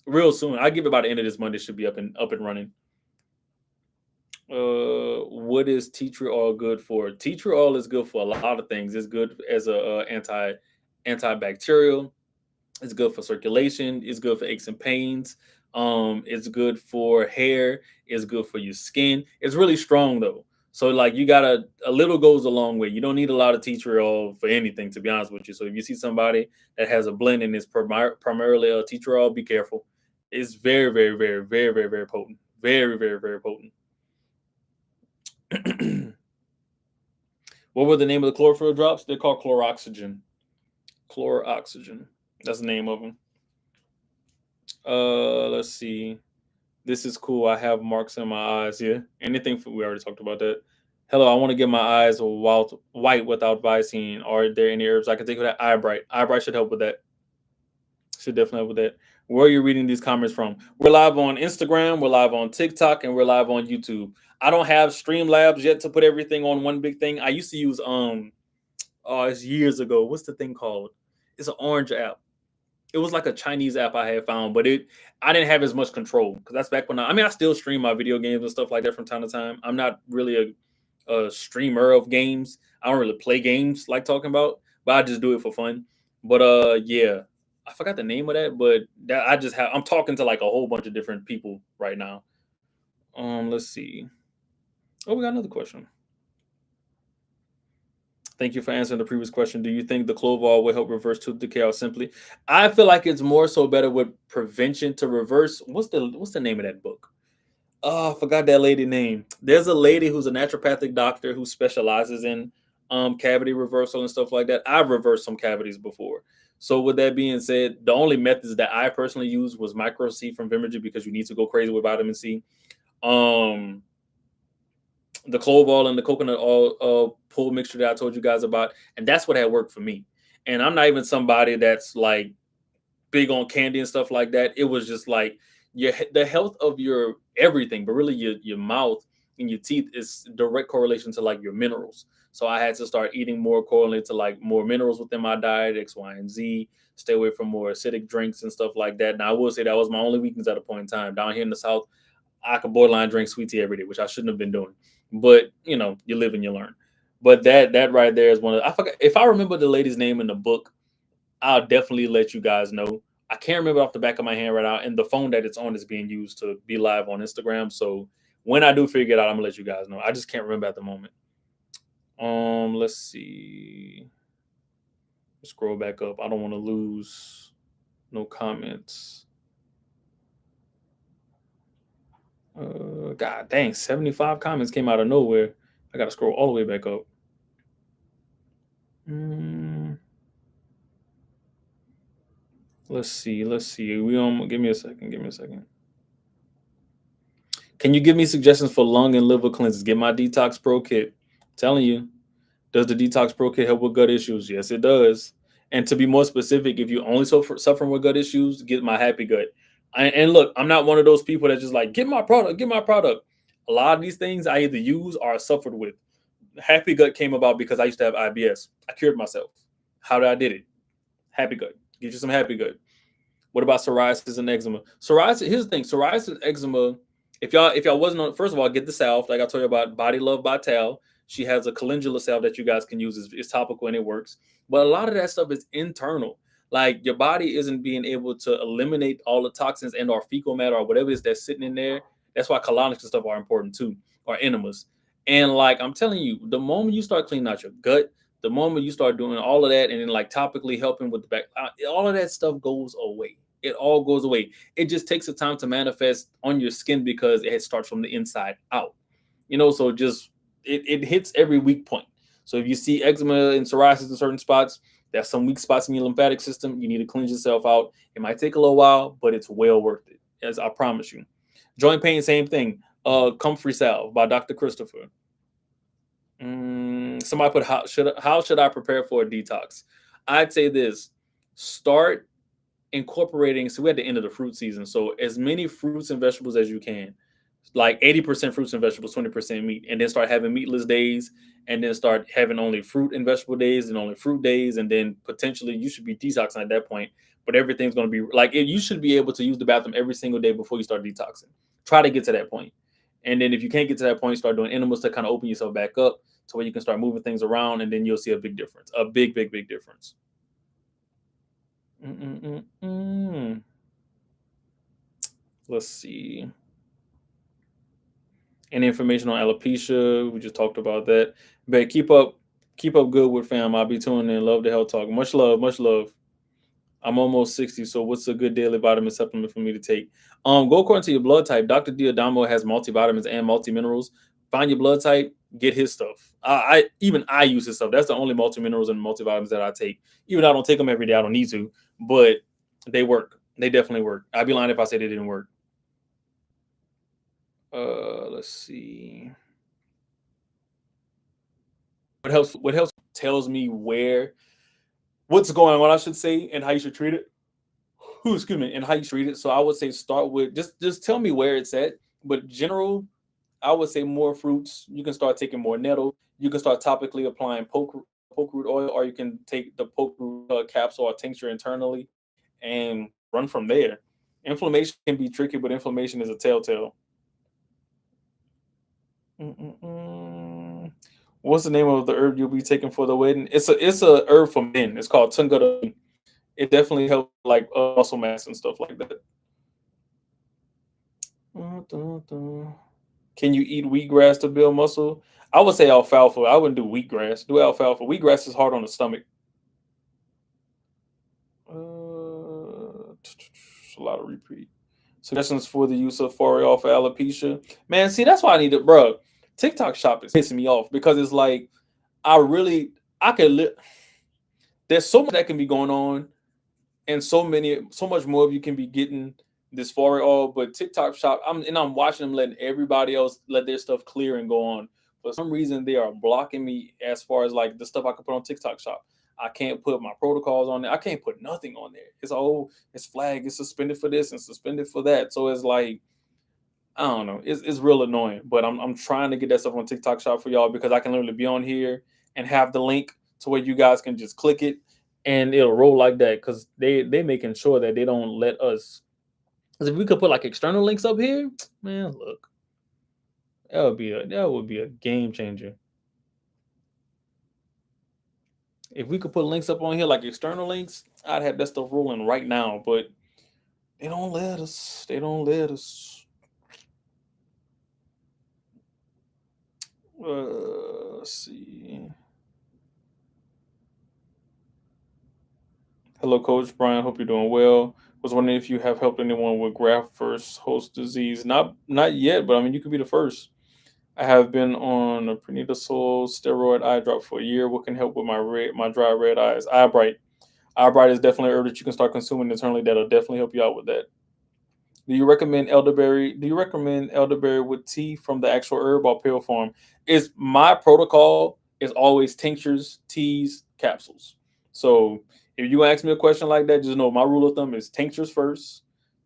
real soon, I give it by the end of this month. It should be up and running. What is tea tree oil good for? Tea tree oil is good for a lot of things. It's good as a antibacterial. It's good for circulation. It's good for aches and pains. It's good for hair. It's good for your skin. It's really strong though. So like you gotta a little goes a long way. You don't need a lot of tea tree oil for anything, to be honest with you. So if you see somebody that has a blend and it's primarily a tea tree oil, be careful. It's very, very, very, very, very, very potent. Very, very, very potent. What were the name of the chlorophyll drops? They're called chloroxygen. Chloroxygen. That's the name of them. Let's see. This is cool. I have marks in my eyes. Yeah. Anything for, we already talked about that. Hello, I want to get my eyes white without Visine. Are there any herbs I can take with that? Eye bright. Eye bright should help with that. Should definitely help with that. Where are you reading these comments from? We're live on Instagram, we're live on TikTok, and we're live on YouTube. I don't have Streamlabs yet to put everything on one big thing. I used to use oh, it's years ago. What's the thing called? It's an orange app. It was like a Chinese app I had found, but I didn't have as much control because that's back when I still stream my video games and stuff like that from time to time. I'm not really a streamer of games. I don't really play games like talking about, but I just do it for fun. But yeah, I forgot the name of that, but that I'm talking to like a whole bunch of different people right now. Let's see. Oh, we got another question. Thank you for answering the previous question. Do you think the clove oil will help reverse tooth decay or simply? I feel like it's more so better with prevention to reverse. What's the name of that book? Oh, I forgot that lady name. There's a lady who's a naturopathic doctor who specializes in cavity reversal and stuff like that. I've reversed some cavities before. So with that being said, the only methods that I personally used was micro C from Vimergy because you need to go crazy with vitamin C. Um, the clove oil and the coconut oil pool mixture that I told you guys about, and that's what had worked for me. And I'm not even somebody that's like big on candy and stuff like that. It was just like the health of your everything, but really your mouth and your teeth is direct correlation to like your minerals. So I had to start eating more correlated to like more minerals within my diet, X, Y, and Z. Stay away from more acidic drinks and stuff like that. Now I will say that was my only weakness at a point in time. Down here in the South, I could borderline drink sweet tea every day, which I shouldn't have been doing. But you live and you learn. But that right there is one of I forgot if I remember the lady's name in the book. I'll definitely let you guys know. I can't remember off the back of my hand right now, and the phone that it's on is being used to be live on Instagram. So when I do figure it out, I'm gonna let you guys know. I just can't remember at the moment. Let's see. Scroll back up. I don't want to lose no comments. God dang, 75 comments came out of nowhere. I gotta scroll all the way back up. Let's see. Give me a second. Can you give me suggestions for lung and liver cleanses? Get my Detox Pro kit. I'm telling you, does the Detox Pro kit help with gut issues? Yes, it does. And to be more specific, if you only suffering with gut issues, get my Happy Gut. And look, I'm not one of those people that just like get my product, get my product. A lot of these things I either use or I suffered with. Happy Gut came about because I used to have IBS. I cured myself. How did I did it? Happy Gut. Get you some Happy Gut. What about psoriasis and eczema? Psoriasis. Here's the thing: psoriasis and eczema. If y'all wasn't on, first of all, get the salve. Like I told you about Body Love by Tal. She has a calendula salve that you guys can use. It's topical and it works. But a lot of that stuff is internal. Like your body isn't being able to eliminate all the toxins and or fecal matter or whatever it is that's sitting in there. That's why colonics and stuff are important too, or enemas. And like I'm telling you, the moment you start cleaning out your gut, the moment you start doing all of that, and then like topically helping with the back, all of that stuff goes away. It all goes away. It just takes the time to manifest on your skin because it starts from the inside out. So just it hits every weak point. So if you see eczema and psoriasis in certain spots, there's some weak spots in your lymphatic system. You need to cleanse yourself out. It might take a little while, but it's well worth it, as I promise you. Joint pain, same thing. Comfrey salve by Dr. Christopher. Somebody put how should I prepare for a detox? I'd say this: start incorporating. So we're at the end of the fruit season, so as many fruits and vegetables as you can, like 80% fruits and vegetables, 20% meat, and then start having meatless days, and then start having only fruit and vegetable days and only fruit days, and then potentially you should be detoxing at that point. But everything's going to be like you should be able to use the bathroom every single day before you start detoxing. Try to get to that point. And then if you can't get to that point, start doing animals to kind of open yourself back up to where you can start moving things around, and then you'll see a big difference, a big, big, big difference. Let's see. Any information on alopecia? We just talked about that. But keep up good with fam. I'll be tuning in. Love the health talk. Much love, much love. I'm almost 60, so what's a good daily vitamin supplement for me to take? Go according to your blood type. Dr. Diodamo has multivitamins and multiminerals. Find your blood type, get his stuff. I use his stuff. That's the only multiminerals and multivitamins that I take. Even though I don't take them every day, I don't need to, but they work. They definitely work. I'd be lying if I said they didn't work. Let's see. What helps tells me what's going on, I should say, and how you should treat it. Excuse me, and how you treat it. So I would say start with just tell me where it's at. But general, I would say more fruits. You can start taking more nettle. You can start topically applying poke root oil, or you can take the poke root capsule or tincture internally and run from there. Inflammation can be tricky, but inflammation is a telltale. What's the name of the herb you'll be taking for the wedding? It's a herb for men. It's called Tunga. It definitely helps like muscle mass and stuff like that. Can you eat wheatgrass to build muscle? I would say alfalfa. I wouldn't do wheatgrass. Do alfalfa. Wheatgrass is hard on the stomach. A lot of repeat suggestions for the use of Forial for alopecia. Man, see, that's why I need it, bro. TikTok shop is pissing me off because it's like I could live. There's so much that can be going on, and so much more of you can be getting this for it all. But TikTok shop, I'm watching them letting everybody else let their stuff clear and go on. For some reason, they are blocking me as far as like the stuff I can put on TikTok shop. I can't put my protocols on there. I can't put nothing on there. It's flagged, it's suspended for this and suspended for that. So it's like, I don't know. It's real annoying. But I'm trying to get that stuff on TikTok shop for y'all because I can literally be on here and have the link to where you guys can just click it and it'll roll like that because they making sure that they don't let us. Because if we could put like external links up here, man, look, that would be a game changer. If we could put links up on here like external links, I'd have that stuff rolling right now. But they don't let us. They don't let us. Let's see. Hello, Coach Brian. Hope you're doing well. Was wondering if you have helped anyone with graft versus host disease. Not yet, but I mean you could be the first. I have been on a prednisone steroid eye drop for a year. What can help with my dry red eyes? Eye bright. Eye bright is definitely a herb that you can start consuming internally. That'll definitely help you out with that. Do you recommend elderberry? Do you recommend elderberry with tea from the actual herb or pill form? Is my protocol is always tinctures, teas, capsules. So if you ask me a question like that, just know my rule of thumb is tinctures first,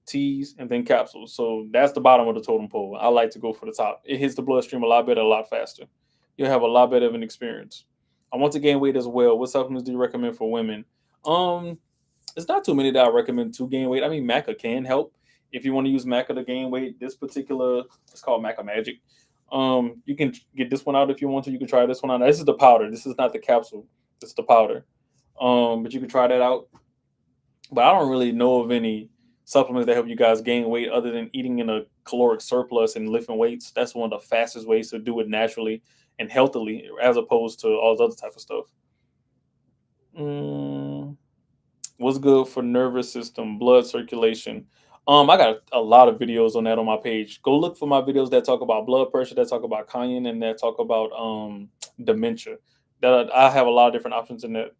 teas, and then capsules. So that's the bottom of the totem pole. I like to go for the top. It hits the bloodstream a lot better, a lot faster. You'll have a lot better of an experience. I want to gain weight as well. What supplements do you recommend for women? Um, it's not too many that I recommend to gain weight. I mean, maca can help if you want to use maca to gain weight. This particular, it's called Maca Magic. You can get this one out if you want to. You can try this one out. This is the powder. This is not the capsule. This is the powder. But you can try that out. But I don't really know of any supplements that help you guys gain weight other than eating in a caloric surplus and lifting weights. That's one of the fastest ways to do it naturally and healthily, as opposed to all this other type of stuff. Mm, what's good for nervous system, blood circulation? I got a lot of videos on that on my page. Go look for my videos that talk about blood pressure, that talk about cayenne, and that talk about dementia. That I have a lot of different options in that.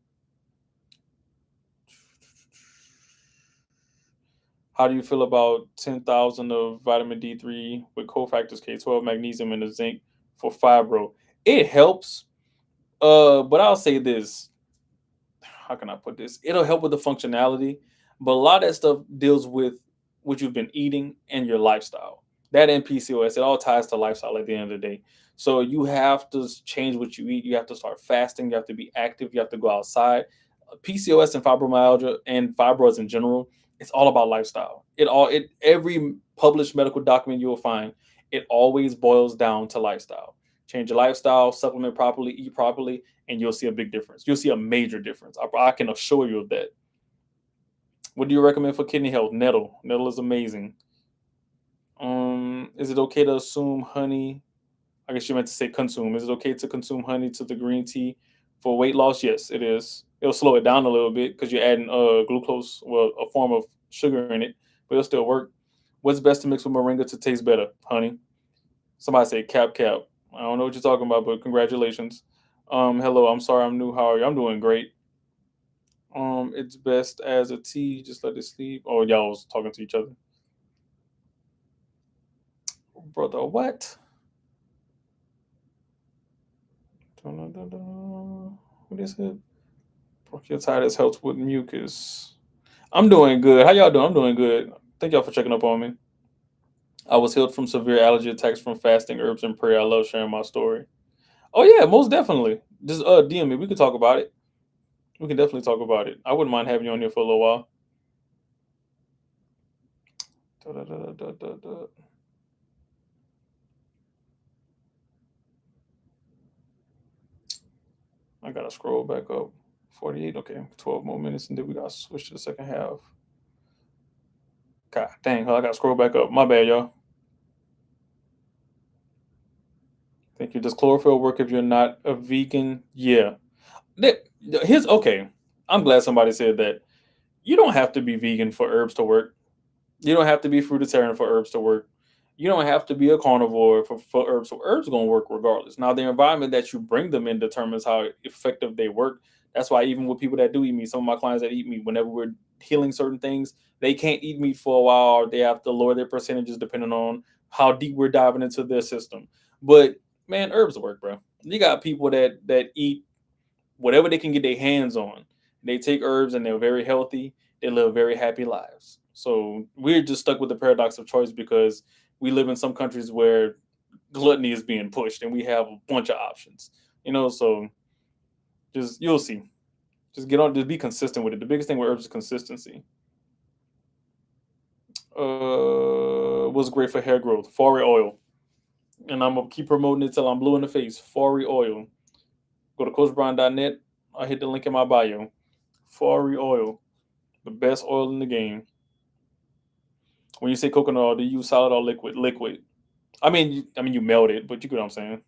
How do you feel about 10,000 of vitamin D3 with cofactors K12, magnesium, and the zinc for fibro? It helps. But I'll say this: how can I put this? It'll help with the functionality, but a lot of that stuff deals with what you've been eating and your lifestyle. That and PCOS, it all ties to lifestyle at the end of the day. So you have to change what you eat. You have to start fasting. You have to be active. You have to go outside. PCOS and fibromyalgia and fibroids in general, it's all about lifestyle. It every published medical document you will find, it always boils down to lifestyle. Change your lifestyle, supplement properly, eat properly, and you'll see a big difference. You'll see a major difference. I can assure you of that. What do you recommend for kidney health? Nettle. Nettle is amazing. Is it okay to assume honey? I guess you meant to say consume. Is it okay to consume honey to the green tea for weight loss? Yes, it is. It'll slow it down a little bit because you're adding glucose, well, a form of sugar in it, but it'll still work. What's best to mix with moringa to taste better? Honey. Somebody say cap cap. I don't know what you're talking about, but congratulations. Hello, I'm sorry I'm new. How are you? I'm doing great. It's best as a tea. Just let it sleep. Oh, y'all was talking to each other, brother. What? What is it? Bronchitis helps with mucus. I'm doing good. How y'all doing? I'm doing good. Thank y'all for checking up on me. I was healed from severe allergy attacks from fasting, herbs, and prayer. I love sharing my story. Oh yeah, most definitely. Just DM me. We could talk about it. We can definitely talk about it. I wouldn't mind having you on here for a little while. Da, da, da, da, da, da. I gotta scroll back up. 48. Okay, 12 more minutes, and then we gotta switch to the second half. God dang, I gotta scroll back up. My bad, y'all. Thank you. Does chlorophyll work if you're not a vegan? Yeah. Here's okay. I'm glad somebody said that. You don't have to be vegan for herbs to work. You don't have to be fruitarian for herbs to work. You don't have to be a carnivore for herbs. So herbs are gonna work regardless. Now the environment that you bring them in determines how effective they work. That's why even with people that do eat meat, some of my clients that eat meat, whenever we're healing certain things, they can't eat meat for a while, or they have to lower their percentages depending on how deep we're diving into their system. But man, herbs work, bro. You got people that eat whatever they can get their hands on. They take herbs and they're very healthy. They live very happy lives. So we're just stuck with the paradox of choice because we live in some countries where gluttony is being pushed and we have a bunch of options. So just you'll see. Just get on, just be consistent with it. The biggest thing with herbs is consistency. What's great for hair growth? Fari oil. And I'm gonna keep promoting it till I'm blue in the face. Fari oil. Go to coachbrian.net. I'll hit the link in my bio. Fari oil. The best oil in the game. When you say coconut oil, do you use solid or liquid? Liquid. I mean, you melt it, but you get what I'm saying.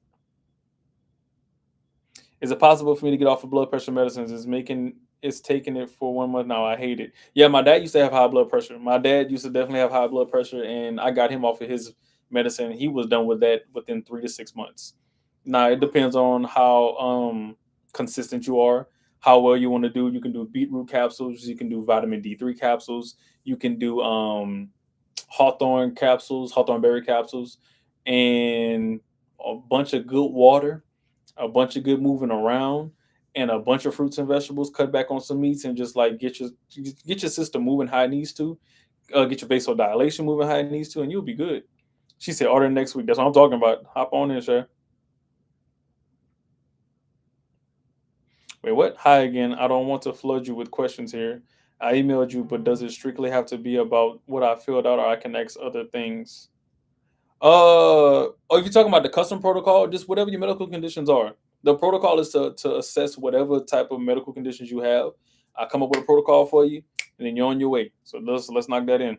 Is it possible for me to get off of blood pressure medicines? Is making It's taking it for 1 month now. I hate it. Yeah, my dad used to have high blood pressure. My dad used to definitely have high blood pressure, and I got him off of his medicine. He was done with that within 3 to 6 months. Now it depends on how consistent you are, how well you want to do. You can do beetroot capsules. You can do vitamin D3 capsules. You can do hawthorn capsules, hawthorn berry capsules, and a bunch of good water, a bunch of good moving around, and a bunch of fruits and vegetables. Cut back on some meats and just like get your system moving how it needs to. Get your vasodilation moving how it needs to, and you'll be good. She said, "Order next week." That's what I'm talking about. Hop on in, Shay. Wait, what? Hi again. I don't want to flood you with questions here. I emailed you, but does it strictly have to be about what I filled out, or I can ask other things? Or if you're talking about the custom protocol, just whatever your medical conditions are. The protocol is to assess whatever type of medical conditions you have. I come up with a protocol for you, and then you're on your way. So let's knock that in.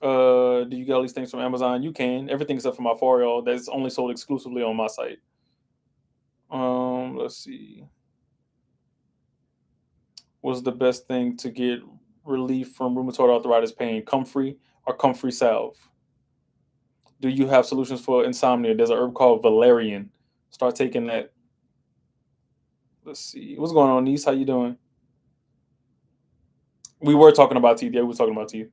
Do you get all these things from Amazon? You can. Everything except for my Forial that's only sold exclusively on my site. Let's see. What's the best thing to get relief from rheumatoid arthritis pain? Comfrey or Comfrey salve? Do you have solutions for insomnia? There's a herb called valerian. Start taking that. Let's see. What's going on, niece? How you doing? We were talking about teeth. Yeah, we were talking about teeth.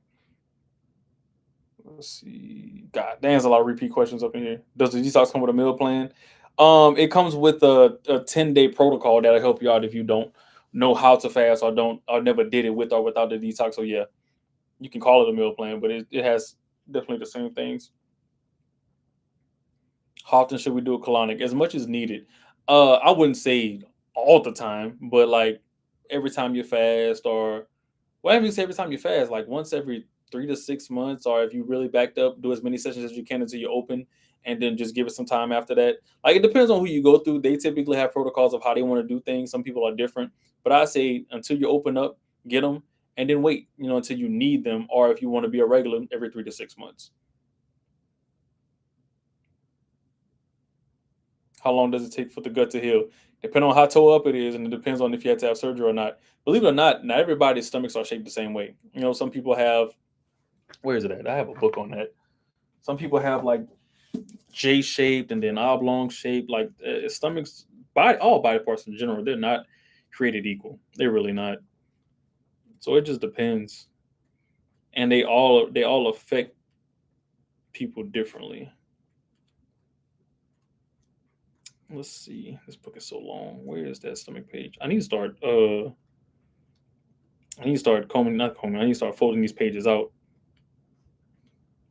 Let's see. God, there's a lot of repeat questions up in here. Does the detox come with a meal plan? It comes with a 10-day protocol that'll help you out if you don't know how to fast or never did it with or without the detox. So yeah, you can call it a meal plan, but it has definitely the same things. How often should we do a colonic? As much as needed. I wouldn't say all the time, but like every time you fast, or whatever you say every time you fast, like once every 3 to 6 months, or if you really backed up, do as many sessions as you can until you open, and then just give it some time after that. Like it depends on who you go through. They typically have protocols of how they want to do things. Some people are different, but I say until you open up, get them, and then wait, until you need them, or if you want to be a regular, every 3 to 6 months. How long does it take for the gut to heal? Depending on how toe up it is, and it depends on if you had to have surgery or not. Believe it or not everybody's stomachs are shaped the same way. Some people have, where is it at? I have a book on that. Some people have like J shaped and then oblong shaped. Like stomachs, all body parts in general, they're not created equal. They're really not. So it just depends, and they all affect people differently. Let's see. This book is so long. Where is that stomach page? I need to start combing, not combing. I need to start folding these pages out.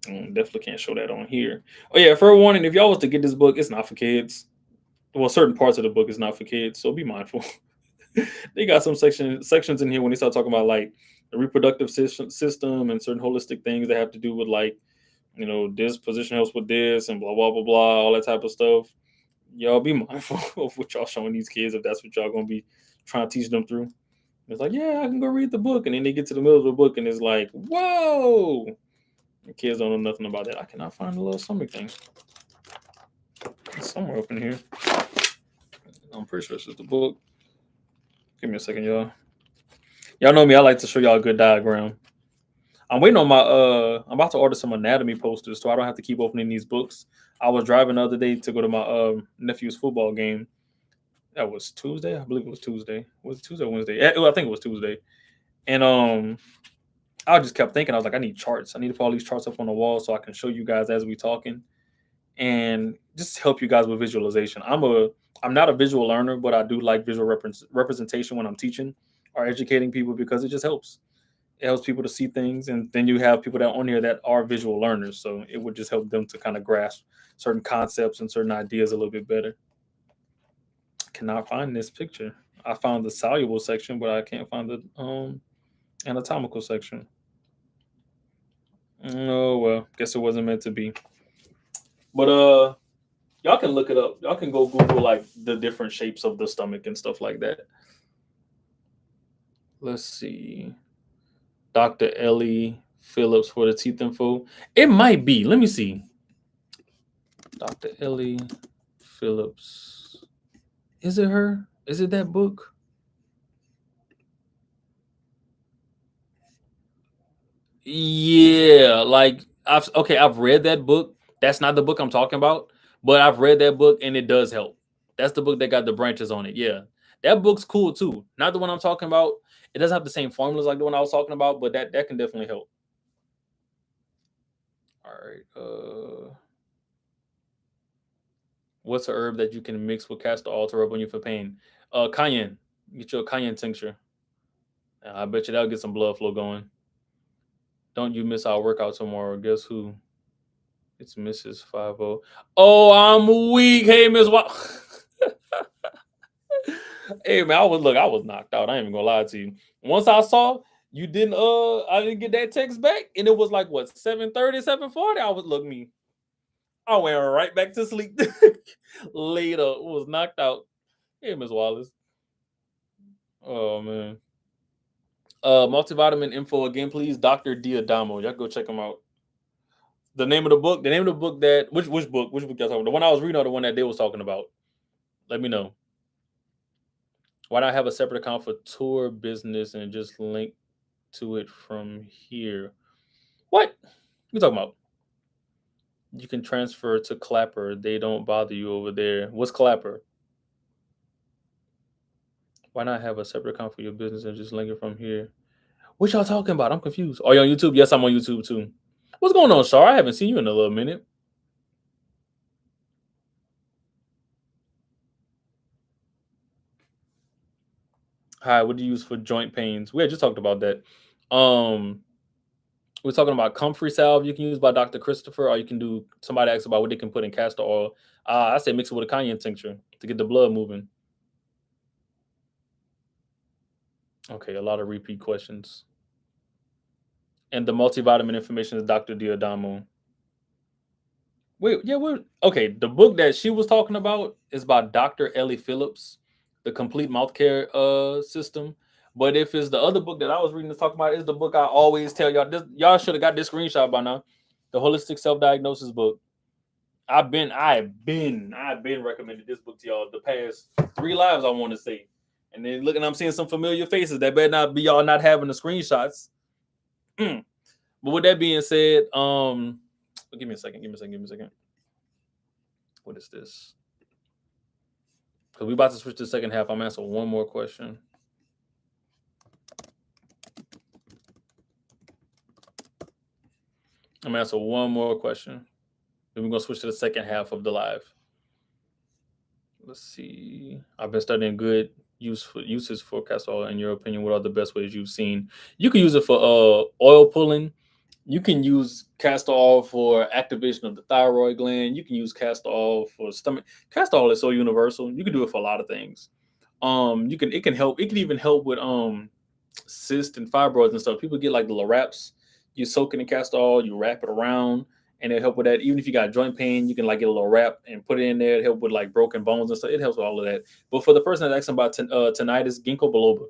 Definitely can't show that on here. Oh yeah, fair warning: if y'all was to get this book, it's not for kids. Well, certain parts of the book is not for kids, so be mindful. They got some sections in here when they start talking about like the reproductive system and certain holistic things that have to do with like this position helps with this and blah blah blah blah, all that type of stuff. Y'all be mindful of what y'all showing these kids if that's what y'all gonna be trying to teach them through. It's like, yeah, I can go read the book, and then they get to the middle of the book, and it's like, whoa, the kids don't know nothing about that. I cannot find the little stomach thing. It's somewhere up in here. I'm pretty sure it's just the book. Give me a second, y'all. Y'all know me. I like to show y'all a good diagram. I'm waiting on I'm about to order some anatomy posters so I don't have to keep opening these books. I was driving the other day to go to my nephew's football game. That was Tuesday. I believe it was Tuesday. Was it Tuesday or Wednesday? I think it was Tuesday. And I just kept thinking, I was like, I need charts. I need to put all these charts up on the wall so I can show you guys as we talking, and just help you guys with visualization. I'm not a visual learner, but I do like visual representation when I'm teaching or educating people because it just helps. It helps people to see things, and then you have people that on here that are visual learners, so it would just help them to kind of grasp certain concepts and certain ideas a little bit better. I cannot find this picture. I found the soluble section, but I can't find the anatomical section. Oh well, guess it wasn't meant to be. But y'all can look it up. Y'all can go Google like the different shapes of the stomach and stuff like that. Let's see. Dr. Ellie Phillips for the teeth info. It might be. Let me see. Dr. Ellie Phillips. Is it her? Is it that book? Yeah, like I've read that book. That's not the book I'm talking about, but I've read that book and it does help. That's the book that got the branches on it. Yeah. That book's cool too. Not the one I'm talking about. It doesn't have the same formulas like the one I was talking about, but that can definitely help. All right. What's a herb that you can mix with castor oil to rub on you for pain? Cayenne. Get you a cayenne tincture. I bet you that'll get some blood flow going. Don't you miss our workout tomorrow? Guess who? It's Mrs. 50. Oh, I'm weak. Hey, Miss Wa- Hey man, I was knocked out. I ain't even gonna lie to you. Once I saw you didn't I didn't get that text back, and it was like what 7:30, 7:40. I was look me. I went right back to sleep. Later, was knocked out. Hey, Miss Wallace. Oh man. Multivitamin info again, please. Dr. Diadamo. Y'all go check him out. The name of the book. The name of the book that which book? Which book y'all talking about? The one I was reading or the one that they was talking about? Let me know. Why not have a separate account for tour business and just link to it from here? What you talking about? You can transfer to Clapper. They don't bother you over there. What's Clapper? Why not have a separate account for your business and just link it from here? What y'all talking about? I'm confused. Are you on YouTube? Yes, I'm on YouTube too. What's going on, Shar? I haven't seen you in a little minute. Hi, what do you use for joint pains? We had just talked about that. We're talking about comfrey salve you can use by Dr. Christopher, or you can do somebody asked about what they can put in castor oil. I say mix it with a cayenne tincture to get the blood moving. Okay, a lot of repeat questions. And the multivitamin information is Dr. Diodamo. Wait, yeah, we're okay. The book that she was talking about is by Dr. Ellie Phillips, The Complete Mouth Care System. But if it's the other book that I was reading to talk about, is the book I always tell y'all. Y'all should have got this screenshot by now. The Holistic Self Diagnosis book. I've been recommending this book to y'all the past 3 lives. I want to say, and then looking, I'm seeing some familiar faces. That better not be y'all not having the screenshots. Mm. But with that being said, give me a second. Give me a second. Give me a second. What is this? Because we about to switch to the second half. I'm answering one more question. I'm answering one more question. Then we're gonna switch to the second half of the live. Let's see. I've been studying good uses for castor oil. In your opinion, what are the best ways you've seen? You can use it for oil pulling. You can use castor oil for activation of the thyroid gland. You can use castor oil for stomach. Castor oil is so universal. You can do it for a lot of things. It can help. It can even help with cysts and fibroids and stuff. People get like the little wraps. You soak it in castor oil, you wrap it around, and it help with that. Even if you got joint pain, you can like get a little wrap and put it in there. It help with like broken bones and stuff. It helps with all of that. But for the person that's asking about tinnitus, ginkgo biloba,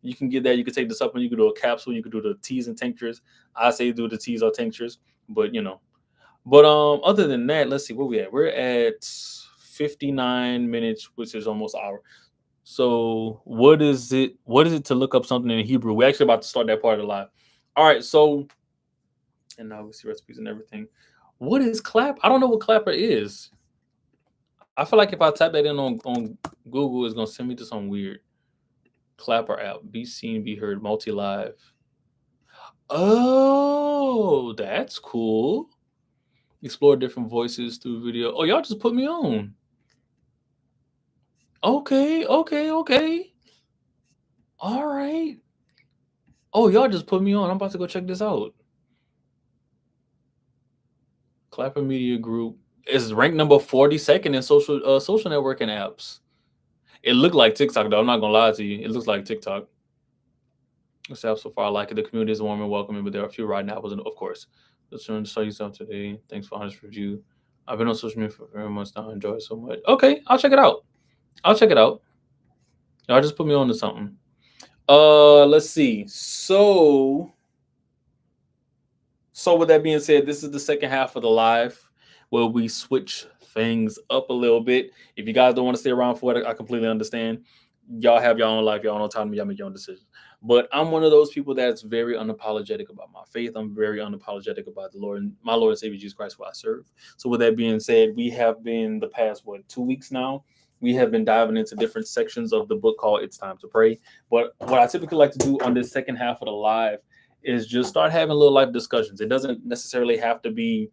you can get that. You can take the supplement. You can do a capsule. You can do the teas and tinctures. I say do the teas or tinctures, but you know. But other than that, let's see where we at. We're at 59 minutes, which is almost an hour. So what is it? What is it to look up something in Hebrew? We're actually about to start that part of the live. All right. So and now we see recipes and everything. What is clap? I don't know what clapper is. I feel like if I type that in on Google, it's gonna send me to some weird clapper app. Be seen, be heard, multi live. Oh, that's cool. Explore different voices through video. Oh, y'all just put me on. Okay, okay, okay. All right. Oh, y'all just put me on. I'm about to go check this out. Clapper Media Group is ranked number 42nd in social networking apps. It looked like TikTok though. I'm not gonna lie to you. It looks like TikTok. This app so far I like it. The community is warm and welcoming, but there are a few right now. Of course. Let's learn to start yourself today. Thanks for honest review. I've been on social media for very much now. I enjoy it so much. Okay, I'll check it out. I'll check it out. Y'all just put me on to something. Let's see. So with that being said, this is the second half of the live where we switch things up a little bit. If you guys don't want to stay around for it, I completely understand. Y'all have your own life, your own autonomy, y'all make your own decisions. But I'm one of those people that's very unapologetic about my faith. I'm very unapologetic about the Lord and my Lord and Savior Jesus Christ, who I serve. So with that being said, we have been the past 2 weeks now. We have been diving into different sections of the book called It's Time to Pray. But what I typically like to do on this second half of the live is just start having little life discussions. It doesn't necessarily have to be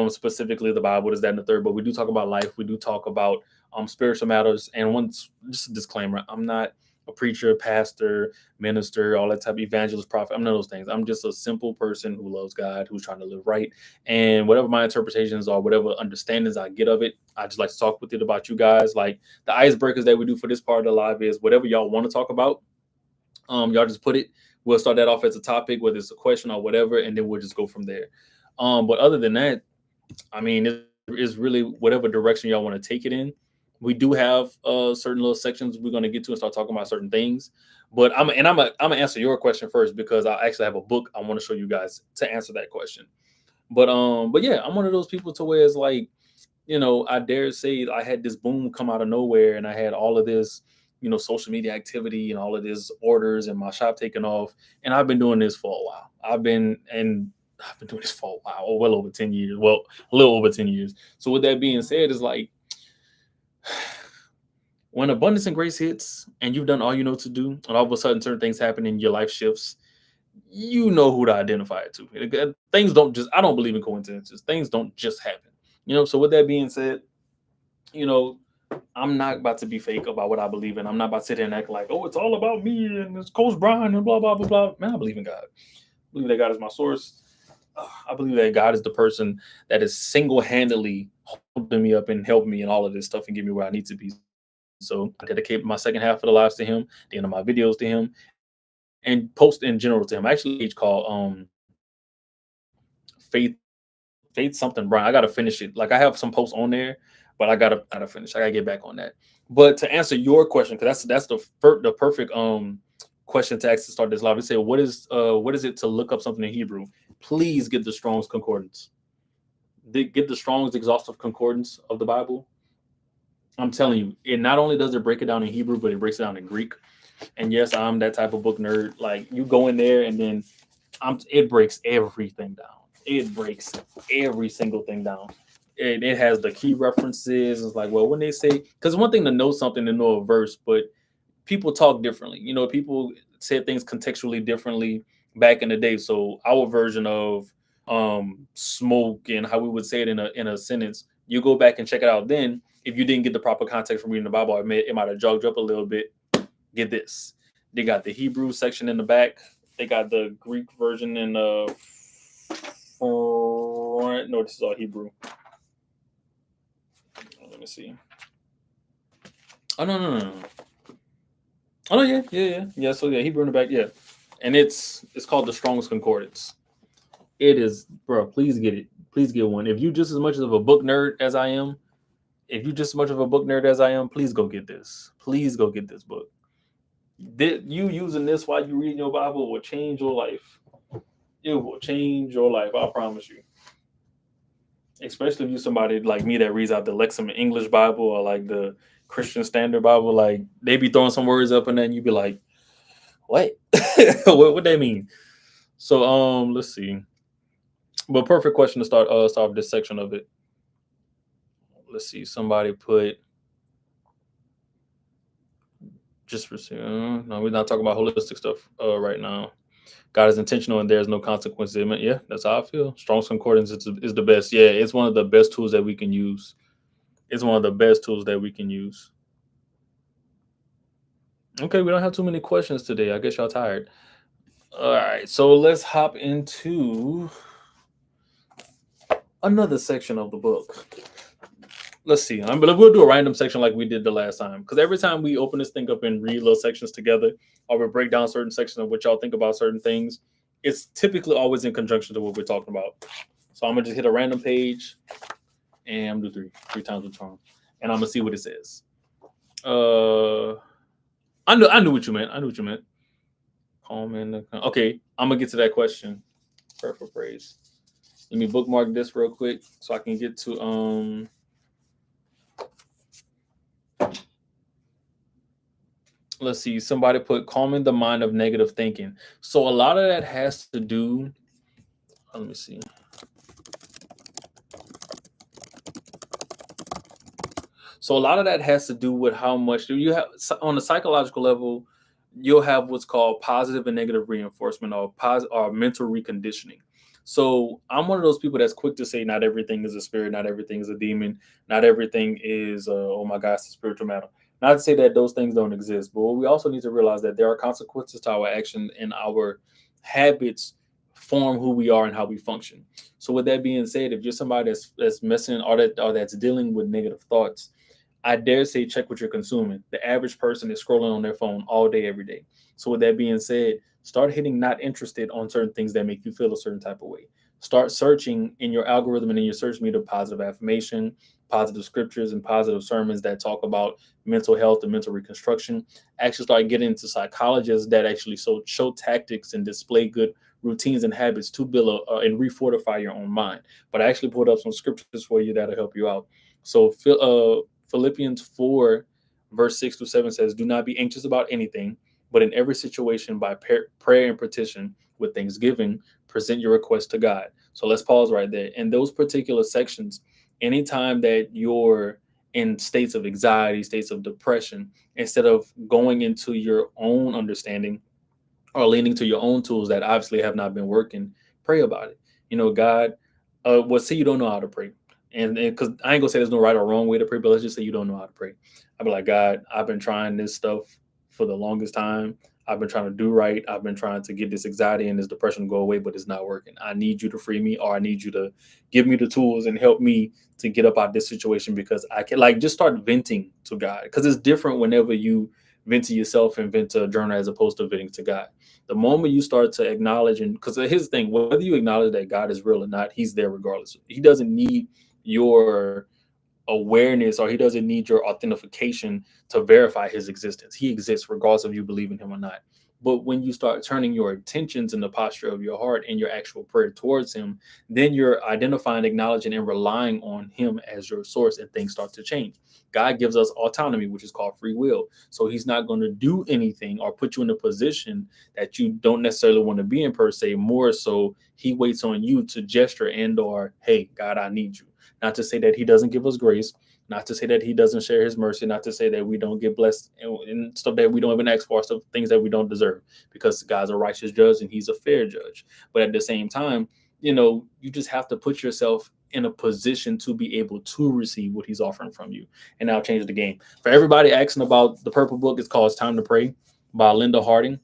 specifically the Bible, is that and the third, but we do talk about life. We do talk about spiritual matters. And once, just a disclaimer, I'm not a preacher, pastor, minister, all that type of evangelist, prophet. I'm none of those things. I'm just a simple person who loves God, who's trying to live right. And whatever my interpretations or whatever understandings I get of it, I just like to talk with it about you guys. Like the icebreakers that we do for this part of the live is whatever y'all want to talk about. Y'all just put it. We'll start that off as a topic, whether it's a question or whatever, and then we'll just go from there. But other than that, I mean, it's really whatever direction y'all want to take it in. We do have certain little sections we're going to get to and start talking about certain things. But I'm gonna answer your question first because I actually have a book I want to show you guys to answer that question. But yeah, I'm one of those people to where it's like, I dare say I had this boom come out of nowhere, and I had all of this, social media activity and all of this orders and my shop taking off, and I've been doing this for a while. I've been doing this for a while, well over 10 years. Well, a little over 10 years. So with that being said, it's like when abundance and grace hits and you've done all you know to do, and all of a sudden certain things happen and your life shifts, you know who to identify it to. Things don't just, I don't believe in coincidences. Things don't just happen. So with that being said, you know, I'm not about to be fake about what I believe in. I'm not about to sit here and act like, oh, it's all about me and it's Coach Brian and blah, blah, blah, blah. Man, I believe in God. I believe that God is my source. I believe that God is the person that is single-handedly holding me up and helping me and all of this stuff and get me where I need to be. So I dedicate my second half of the lives to him, the end of my videos to him, and post in general to him. I actually have a page called Faith something Brian. I gotta finish it. Like I have some posts on there, but I gotta finish. I gotta get back on that. But to answer your question, because that's the perfect question to ask to start this live. They say, what is it to look up something in Hebrew? Please get the Strong's Concordance. Get the Strong's exhaustive concordance of the Bible. I'm telling you, it not only does it break it down in Hebrew, but it breaks it down in Greek. And yes, I'm that type of book nerd. Like you go in there and then it breaks everything down. It breaks every single thing down. It has the key references. It's like, well, when they say, because one thing to know something to know a verse, but people talk differently. People said things contextually differently back in the day. So our version of smoke and how we would say it in a sentence, you go back and check it out. Then, if you didn't get the proper context from reading the Bible, it might have jogged you up a little bit. Get this: they got the Hebrew section in the back. They got the Greek version in the front. No, this is all Hebrew. Let me see. Oh no. Oh no, yeah. So yeah, Hebrew in the back, yeah, and it's called the Strong's Concordance. It is, bro. Please get it. Please get one. If you just as much of a book nerd as I am, please go get this. Please go get this book. You using this while you reading your Bible will change your life. It will change your life. I promise you. Especially if you're somebody like me that reads out the Lexham English Bible or like the Christian Standard Bible. Like they be throwing some words up and then you be like, what? what they mean? So let's see. But perfect question to start this section of it. Let's see. Somebody put just for no, we're not talking about holistic stuff right now. God is intentional and there's no consequences. Yeah, that's how I feel. Strong's Concordance is the best. Yeah, it's one of the best tools that we can use. Okay, we don't have too many questions today. I guess y'all tired. All right, so let's hop into another section of the book. Let's see. But we'll do a random section like we did the last time. Because every time we open this thing up and read little sections together, or we break down certain sections of what y'all think about certain things, it's typically always in conjunction to what we're talking about. So I'm gonna just hit a random page, and I'm gonna do three times the charm, and I'm gonna see what it says. I knew what you meant. Calm and okay. I'm gonna get to that question. Prayer for praise. Let me bookmark this real quick so I can get to Let's see. Somebody put calming the mind of negative thinking. So a lot of that has to do. Let me see. So a lot of that has to do with how much do you have on a psychological level. You'll have what's called positive and negative reinforcement, or mental reconditioning. So I'm one of those people that's quick to say not everything is a spirit, not everything is a demon, not everything is oh my gosh, the spiritual matter. Not to say that those things don't exist, but we also need to realize that there are consequences to our action, and our habits form who we are and how we function. So with that being said, if you're somebody that's messing or that's dealing with negative thoughts, I dare say check what you're consuming. The average person is scrolling on their phone all day, every day. So with that being said, start hitting not interested on certain things that make you feel a certain type of way. Start searching in your algorithm and in your search meter positive affirmation, positive scriptures, and positive sermons that talk about mental health and mental reconstruction. Actually start getting into psychologists that actually show tactics and display good routines and habits to build and refortify your own mind. But I actually pulled up some scriptures for you that'll help you out. So Philippians 4, verse 6 to 7 says, "Do not be anxious about anything, but in every situation, by prayer and petition, with thanksgiving, present your request to God." So let's pause right there. In those particular sections, anytime that you're in states of anxiety, states of depression, instead of going into your own understanding or leaning to your own tools that obviously have not been working, pray about it. God, well, say you don't know how to pray. And because I ain't gonna say there's no right or wrong way to pray, but let's just say you don't know how to pray. I'd be like, God, I've been trying this stuff for the longest time. I've been trying to do right. I've been trying to get this anxiety and this depression to go away, but it's not working. I need you to free me, or I need you to give me the tools and help me to get up out of this situation, because I can, like, just start venting to God. Because it's different whenever you vent to yourself and vent to a journal as opposed to venting to God. The moment you start to acknowledge, and because here's the thing, whether you acknowledge that God is real or not, he's there regardless. He doesn't need your awareness, or he doesn't need your authentication to verify his existence. He exists regardless of you believe in him or not. But when you start turning your intentions in the posture of your heart and your actual prayer towards him, then you're identifying, acknowledging, and relying on him as your source, and things start to change. God gives us autonomy, which is called free will. So he's not going to do anything or put you in a position that you don't necessarily want to be in per se. More so, he waits on you to gesture and/or, hey, God, I need you. Not to say that he doesn't give us grace, not to say that he doesn't share his mercy, not to say that we don't get blessed and stuff that we don't even ask for, stuff, things that we don't deserve, because God's a righteous judge and he's a fair judge. But at the same time, you just have to put yourself in a position to be able to receive what he's offering from you. And now change the game. For everybody asking about the purple book, it's called It's Time to Pray by Linda Harding.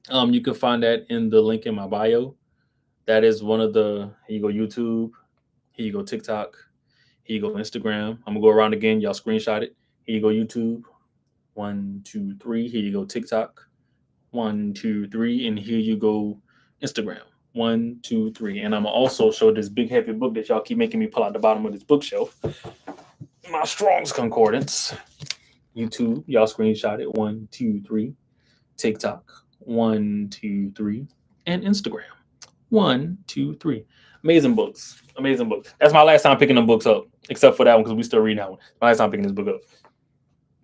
You can find that in the link in my bio. That is one of the, here you go, YouTube, here you go, TikTok, here you go, Instagram. I'm gonna go around again. Y'all screenshot it. Here you go, YouTube. 1, 2, 3. Here you go, TikTok. 1, 2, 3. And here you go, Instagram. 1, 2, 3. And I'm gonna also show this big heavy book that y'all keep making me pull out the bottom of this bookshelf. My Strong's Concordance. YouTube, y'all screenshot it. 1, 2, 3. TikTok. 1, 2, 3. And Instagram. 1, 2, 3. Amazing books. Amazing books. That's my last time picking them books up, except for that one because we still reading that one. My last time picking this book up.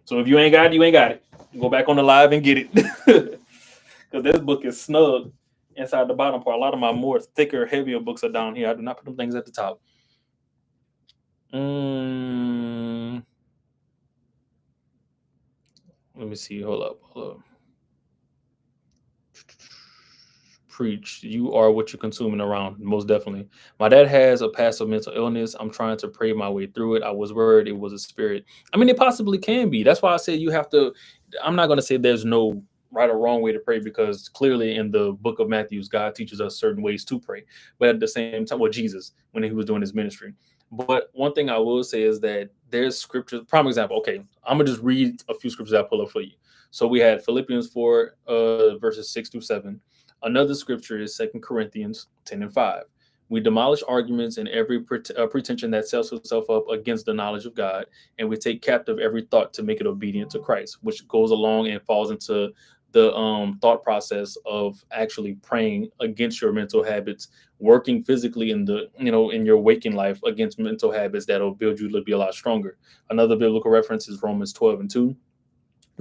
So if you ain't got it, you ain't got it. Go back on the live and get it. Because this book is snug inside the bottom part. A lot of my more thicker, heavier books are down here. I do not put them things at the top. Let me see. Hold up. Preach. You are what you're consuming around. Most definitely. My dad has a passive mental illness. I'm trying to pray my way through it. I was worried it was a spirit. I mean, it possibly can be. That's why I said you have to. I'm not going to say there's no right or wrong way to pray, because clearly in the book of Matthew, God teaches us certain ways to pray. But at the same time, well, Jesus, when he was doing his ministry. But one thing I will say is that there's scriptures. Prime example. Okay, I'm gonna just read a few scriptures I pull up for you. So we had Philippians 4, verses 6 through 7. Another scripture is 2 Corinthians 10 and 5. We demolish arguments and every pretension that sets itself up against the knowledge of God, and we take captive every thought to make it obedient to Christ, which goes along and falls into the thought process of actually praying against your mental habits, working physically in the in your waking life against mental habits that'll build you to be a lot stronger. Another biblical reference is Romans 12 and 2.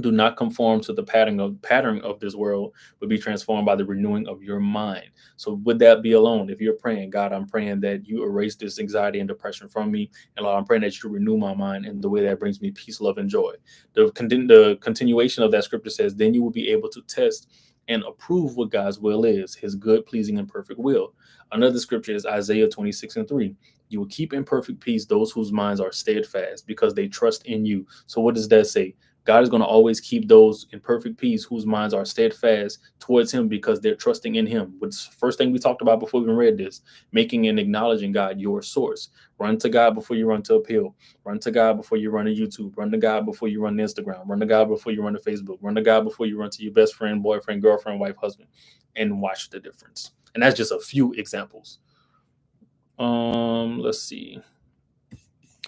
Do not conform to the pattern of this world, but be transformed by the renewing of your mind. So would that be alone? If you're praying, God, I'm praying that you erase this anxiety and depression from me, and Lord, I'm praying that you renew my mind in the way that brings me peace, love, and joy. The continuation of that scripture says, then you will be able to test and approve what God's will is, His good, pleasing, and perfect will. Another scripture is Isaiah 26:3. You will keep in perfect peace those whose minds are steadfast because they trust in you. So what does that say? God is going to always keep those in perfect peace whose minds are steadfast towards Him because they're trusting in Him. What's the first thing we talked about before we even read this? Making and acknowledging God your source. Run to God before you run to a pill. Run to God before you run to YouTube. Run to God before you run to Instagram. Run to God before you run to Facebook. Run to God before you run to your best friend, boyfriend, girlfriend, wife, husband, and watch the difference. And that's just a few examples. Let's see.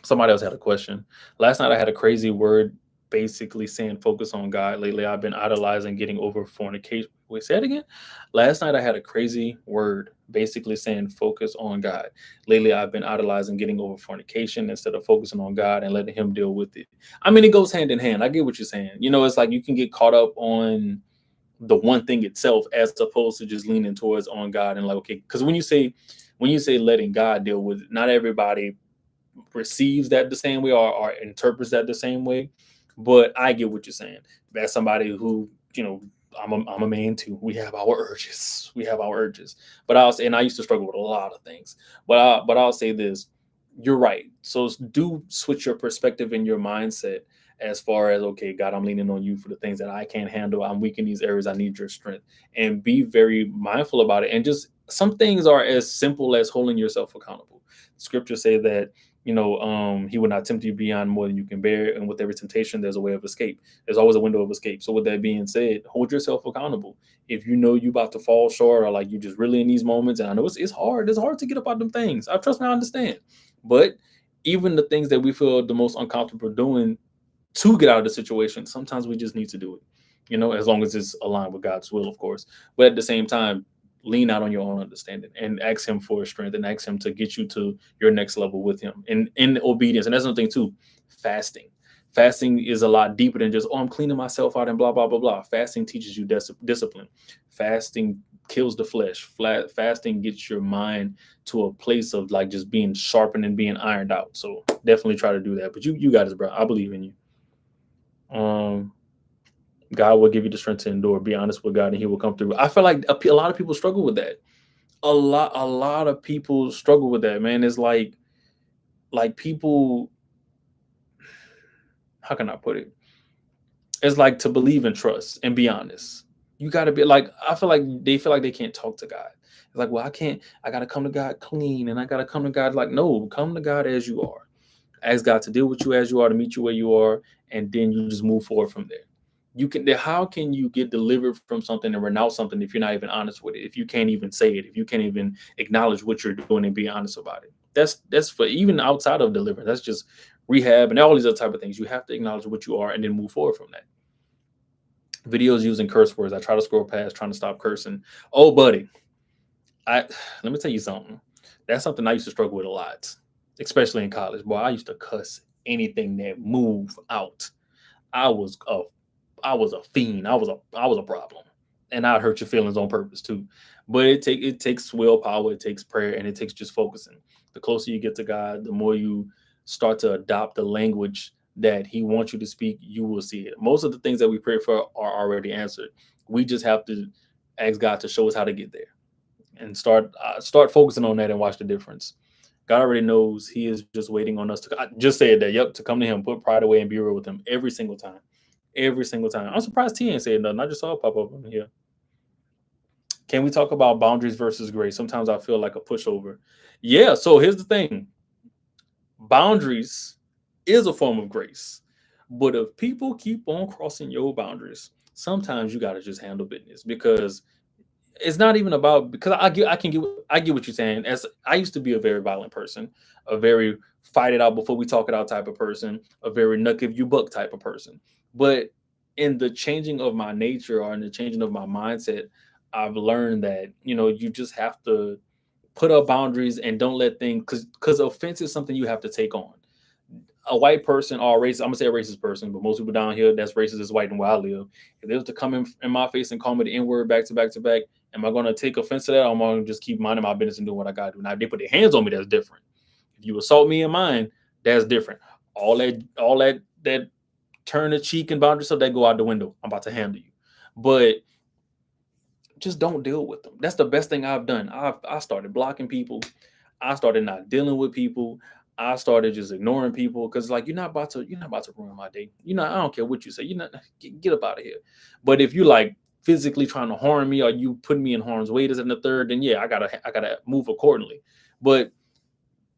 Somebody else had a question. Last night I had a crazy word basically saying focus on God. Lately I've been idolizing getting over fornication. Wait, say it again. Last night I had a crazy word basically saying focus on God. Lately I've been idolizing getting over fornication instead of focusing on God and letting Him deal with it. I mean, it goes hand in hand. I get what you're saying. It's like you can get caught up on the one thing itself as opposed to just leaning towards on God and like, okay, because when you say letting God deal with it, not everybody receives that the same way or interprets that the same way. But I get what you're saying. As somebody who, I'm a man too. We have our urges. We have our urges. But I'll say, and I used to struggle with a lot of things. But I'll say this: you're right. So do switch your perspective and your mindset as far as, okay, God, I'm leaning on you for the things that I can't handle. I'm weak in these areas. I need your strength, and be very mindful about it. And just some things are as simple as holding yourself accountable. Scripture say that he will not tempt you beyond more than you can bear, and with every temptation there's a way of escape. There's always a window of escape. So with that being said, hold yourself accountable. If you know you about to fall short, or like you just really in these moments, and I know it's hard to get up out them things. I trust me, I understand. But even the things that we feel the most uncomfortable doing to get out of the situation, sometimes we just need to do it, as long as it's aligned with God's will, of course. But at the same time, lean out on your own understanding and ask Him for strength, and ask Him to get you to your next level with Him in obedience. And that's another thing too: fasting. Fasting is a lot deeper than just, oh, I'm cleaning myself out and blah blah blah blah. Fasting teaches you discipline. Fasting kills the flesh. Fasting gets your mind to a place of like just being sharpened and being ironed out. So definitely try to do that. But you got it, bro. I believe in you. um God will give you the strength to endure. Be honest with God, and He will come through. I feel like a lot of people struggle with that. A lot of people struggle with that, man. It's like people, how can I put it? It's like to believe and trust and be honest. You got to be like, I feel like they can't talk to God. It's like, well, I got to come to God clean, and I got to come to God like, no, come to God as you are. Ask God to deal with you as you are, to meet you where you are, and then you just move forward from there. How can you get delivered from something and renounce something if you're not even honest with it? If you can't even say it, if you can't even acknowledge what you're doing and be honest about it. That's for even outside of deliverance. That's just rehab and all these other type of things. You have to acknowledge what you are and then move forward from that. Videos using curse words. I try to scroll past, trying to stop cursing. Oh, buddy, I let me tell you something. That's something I used to struggle with a lot, especially in college. Boy, I used to cuss anything that moved out. I was a I was a fiend. I was a problem, and I'd hurt your feelings on purpose too. But it takes willpower, it takes prayer, and it takes just focusing. The closer you get to God, the more you start to adopt the language that He wants you to speak. You will see it. Most of the things that we pray for are already answered. We just have to ask God to show us how to get there, and start focusing on that and watch the difference. God already knows. He is just waiting on us to. I just said that. Yep, to come to Him, put pride away, and be real with Him every single time. Every single time. I'm surprised T ain't saying nothing. I just saw it pop up in here. Can we talk about boundaries versus grace? Sometimes I feel like a pushover. Yeah. So here's the thing: boundaries is a form of grace, but if people keep on crossing your boundaries, sometimes you got to just handle business, because it's not even about, because I get what you're saying. As I used to be a very violent person, a very fight it out before we talk it out type of person, a very nuck if you buck type of person. But in the changing of my nature, or in the changing of my mindset, I've learned that you just have to put up boundaries and don't let things, because offense is something you have to take on. a white person or a racist, I'm gonna say a racist person, but most people down here that's racist is white and where I live. If they was to come in my face and call me the N-word back to back to back, am I gonna take offense to that? Or am I gonna just keep minding my business and doing what I gotta do? Now if they put their hands on me, that's different. If you assault me in mine, that's different. All that turn the cheek and boundary stuff that go out the window. I'm about to handle you. But just don't deal with them. That's the best thing I've done. I started blocking people. I started not dealing with people. I started just ignoring people because like you're not about to ruin my day. I don't care what you say. You're not get up out of here. But if you like physically trying to harm me or you put me in harm's way, this and the third, then yeah, I gotta move accordingly. But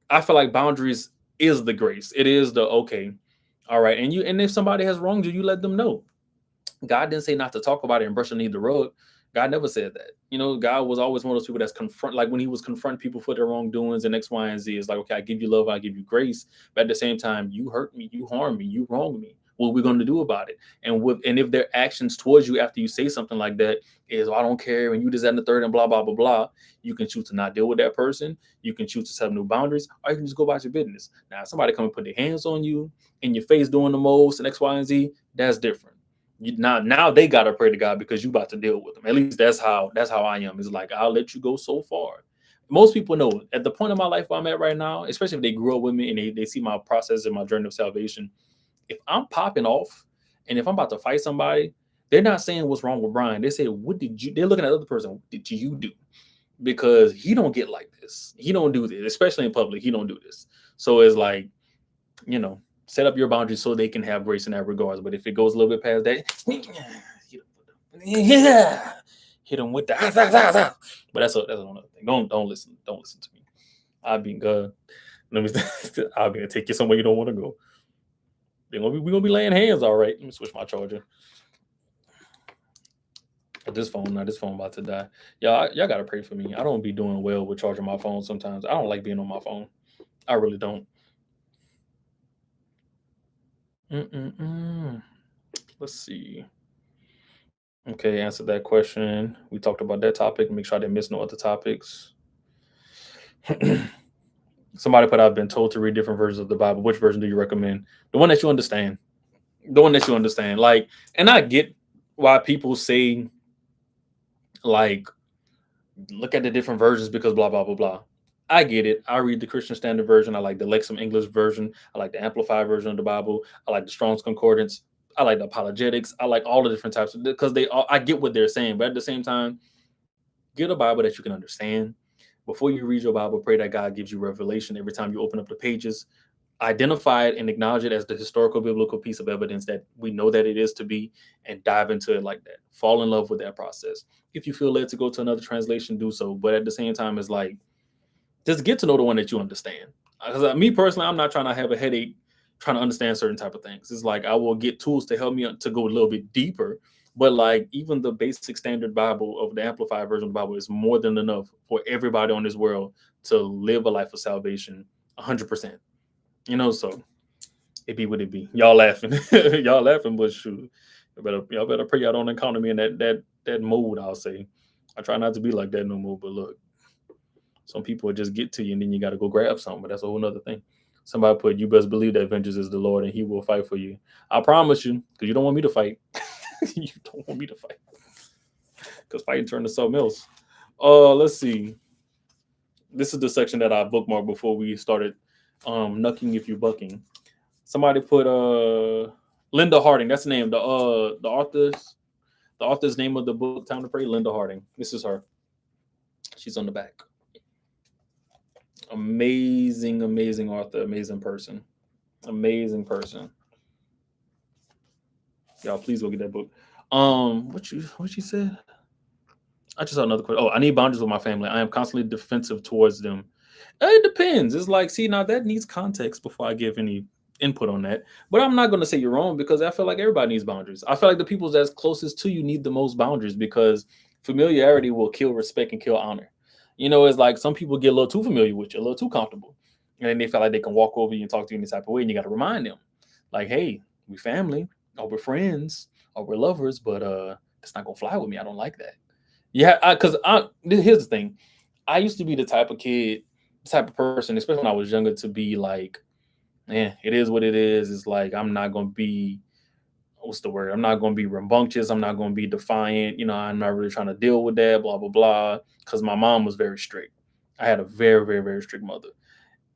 I feel like boundaries is the grace. It is the okay, all right. And if somebody has wronged you, you let them know. God didn't say not to talk about it and brush underneath the rug. God never said that. God was always one of those people that's confront, like when he was confronting people for their wrongdoings and X, Y, and Z. It's like, okay, I give you love, I give you grace, but at the same time, you hurt me, you harm me, you wrong me. What are we going to do about it? And if their actions towards you after you say something like that is, oh, I don't care, and you just that and the third, and blah blah blah blah, you can choose to not deal with that person. You can choose to set new boundaries, or you can just go about your business. Now, if somebody come and put their hands on you in your face doing the most and X, Y, and Z, that's different. Now they gotta pray to God because you about to deal with them. At least that's how I am. It's like I'll let you go so far. Most people know at the point of my life where I'm at right now, especially if they grew up with me and they see my process and my journey of salvation. If I'm popping off and if I'm about to fight somebody, they're not saying what's wrong with Brian. They say, what did you? They're looking at the other person. What did you do? Because he don't get like this. He don't do this, especially in public. He don't do this. So it's like, set up your boundaries so they can have grace in that regards. But if it goes a little bit past that, yeah, hit them with the. But that's another thing. Don't listen. Don't listen to me. I'll be good. I'll be gonna take you somewhere you don't want to go. We're gonna be laying hands, all right. Let me switch my charger. But this phone about to die. Y'all gotta pray for me. I don't be doing well with charging my phone sometimes. I don't like being on my phone. I really don't. Let's see. Okay, answer that question. We talked about that topic. Make sure I didn't miss no other topics. Somebody put, I've been told to read different versions of the Bible. Which version do you recommend? The one that you understand. The one that you understand. Like, and I get why people say, like, look at the different versions because blah, blah, blah, blah. I get it. I read the Christian Standard Version. I like the Lexham English version. I like the Amplified version of the Bible. I like the Strong's Concordance. I like the apologetics. I like all the different types of, because I get what they're saying, but at the same time, get a Bible that you can understand. Before you read your Bible, pray that God gives you revelation every time you open up the pages. Identify it and acknowledge it as the historical biblical piece of evidence that we know that it is to be, and dive into it like that. Fall in love with that process. If you feel led to go to another translation, do so. But at the same time, it's like, just get to know the one that you understand. Because me personally, I'm not trying to have a headache trying to understand certain type of things. It's like I will get tools to help me to go a little bit deeper. But like even the basic standard Bible of the Amplified version of the Bible is more than enough for everybody on this world to live a life of salvation 100%. So it be what it be. Y'all laughing. Y'all laughing, but shoot. Y'all better pray y'all don't encounter me in that mood, I'll say. I try not to be like that no more, but look. Some people just get to you and then you got to go grab something, but that's a whole nother thing. Somebody put, you best believe that vengeance is the Lord and he will fight for you. I promise you, because you don't want me to fight. You don't want me to fight. Because fighting turned to something else. Let's see. This is the section that I bookmarked before we started knucking if you bucking. Somebody put Linda Harding. That's the name. The author's name of the book, Time to Pray, Linda Harding. This is her. She's on the back. Amazing author, amazing person. Y'all please go get that book. What she said? I just saw another question. Oh, I need boundaries with my family. I am constantly defensive towards them. It depends. It's like, see, now that needs context before I give any input on that. But I'm not going to say you're wrong because I feel like everybody needs boundaries. I feel like the people that's closest to you need the most boundaries because familiarity will kill respect and kill honor. It's like some people get a little too familiar with you, a little too comfortable. And then they feel like they can walk over you and talk to you in this type of way. And you got to remind them, like, hey, we family, or we're friends, or we're lovers, but it's not going to fly with me. I don't like that. Yeah, because here's the thing. I used to be the type of person, especially when I was younger, to be like it is what it is. It's like I'm not gonna be what's the word? I'm not gonna be rambunctious. I'm not gonna be defiant. I'm not really trying to deal with that. Blah blah blah. Because my mom was very strict. I had a very very very strict mother.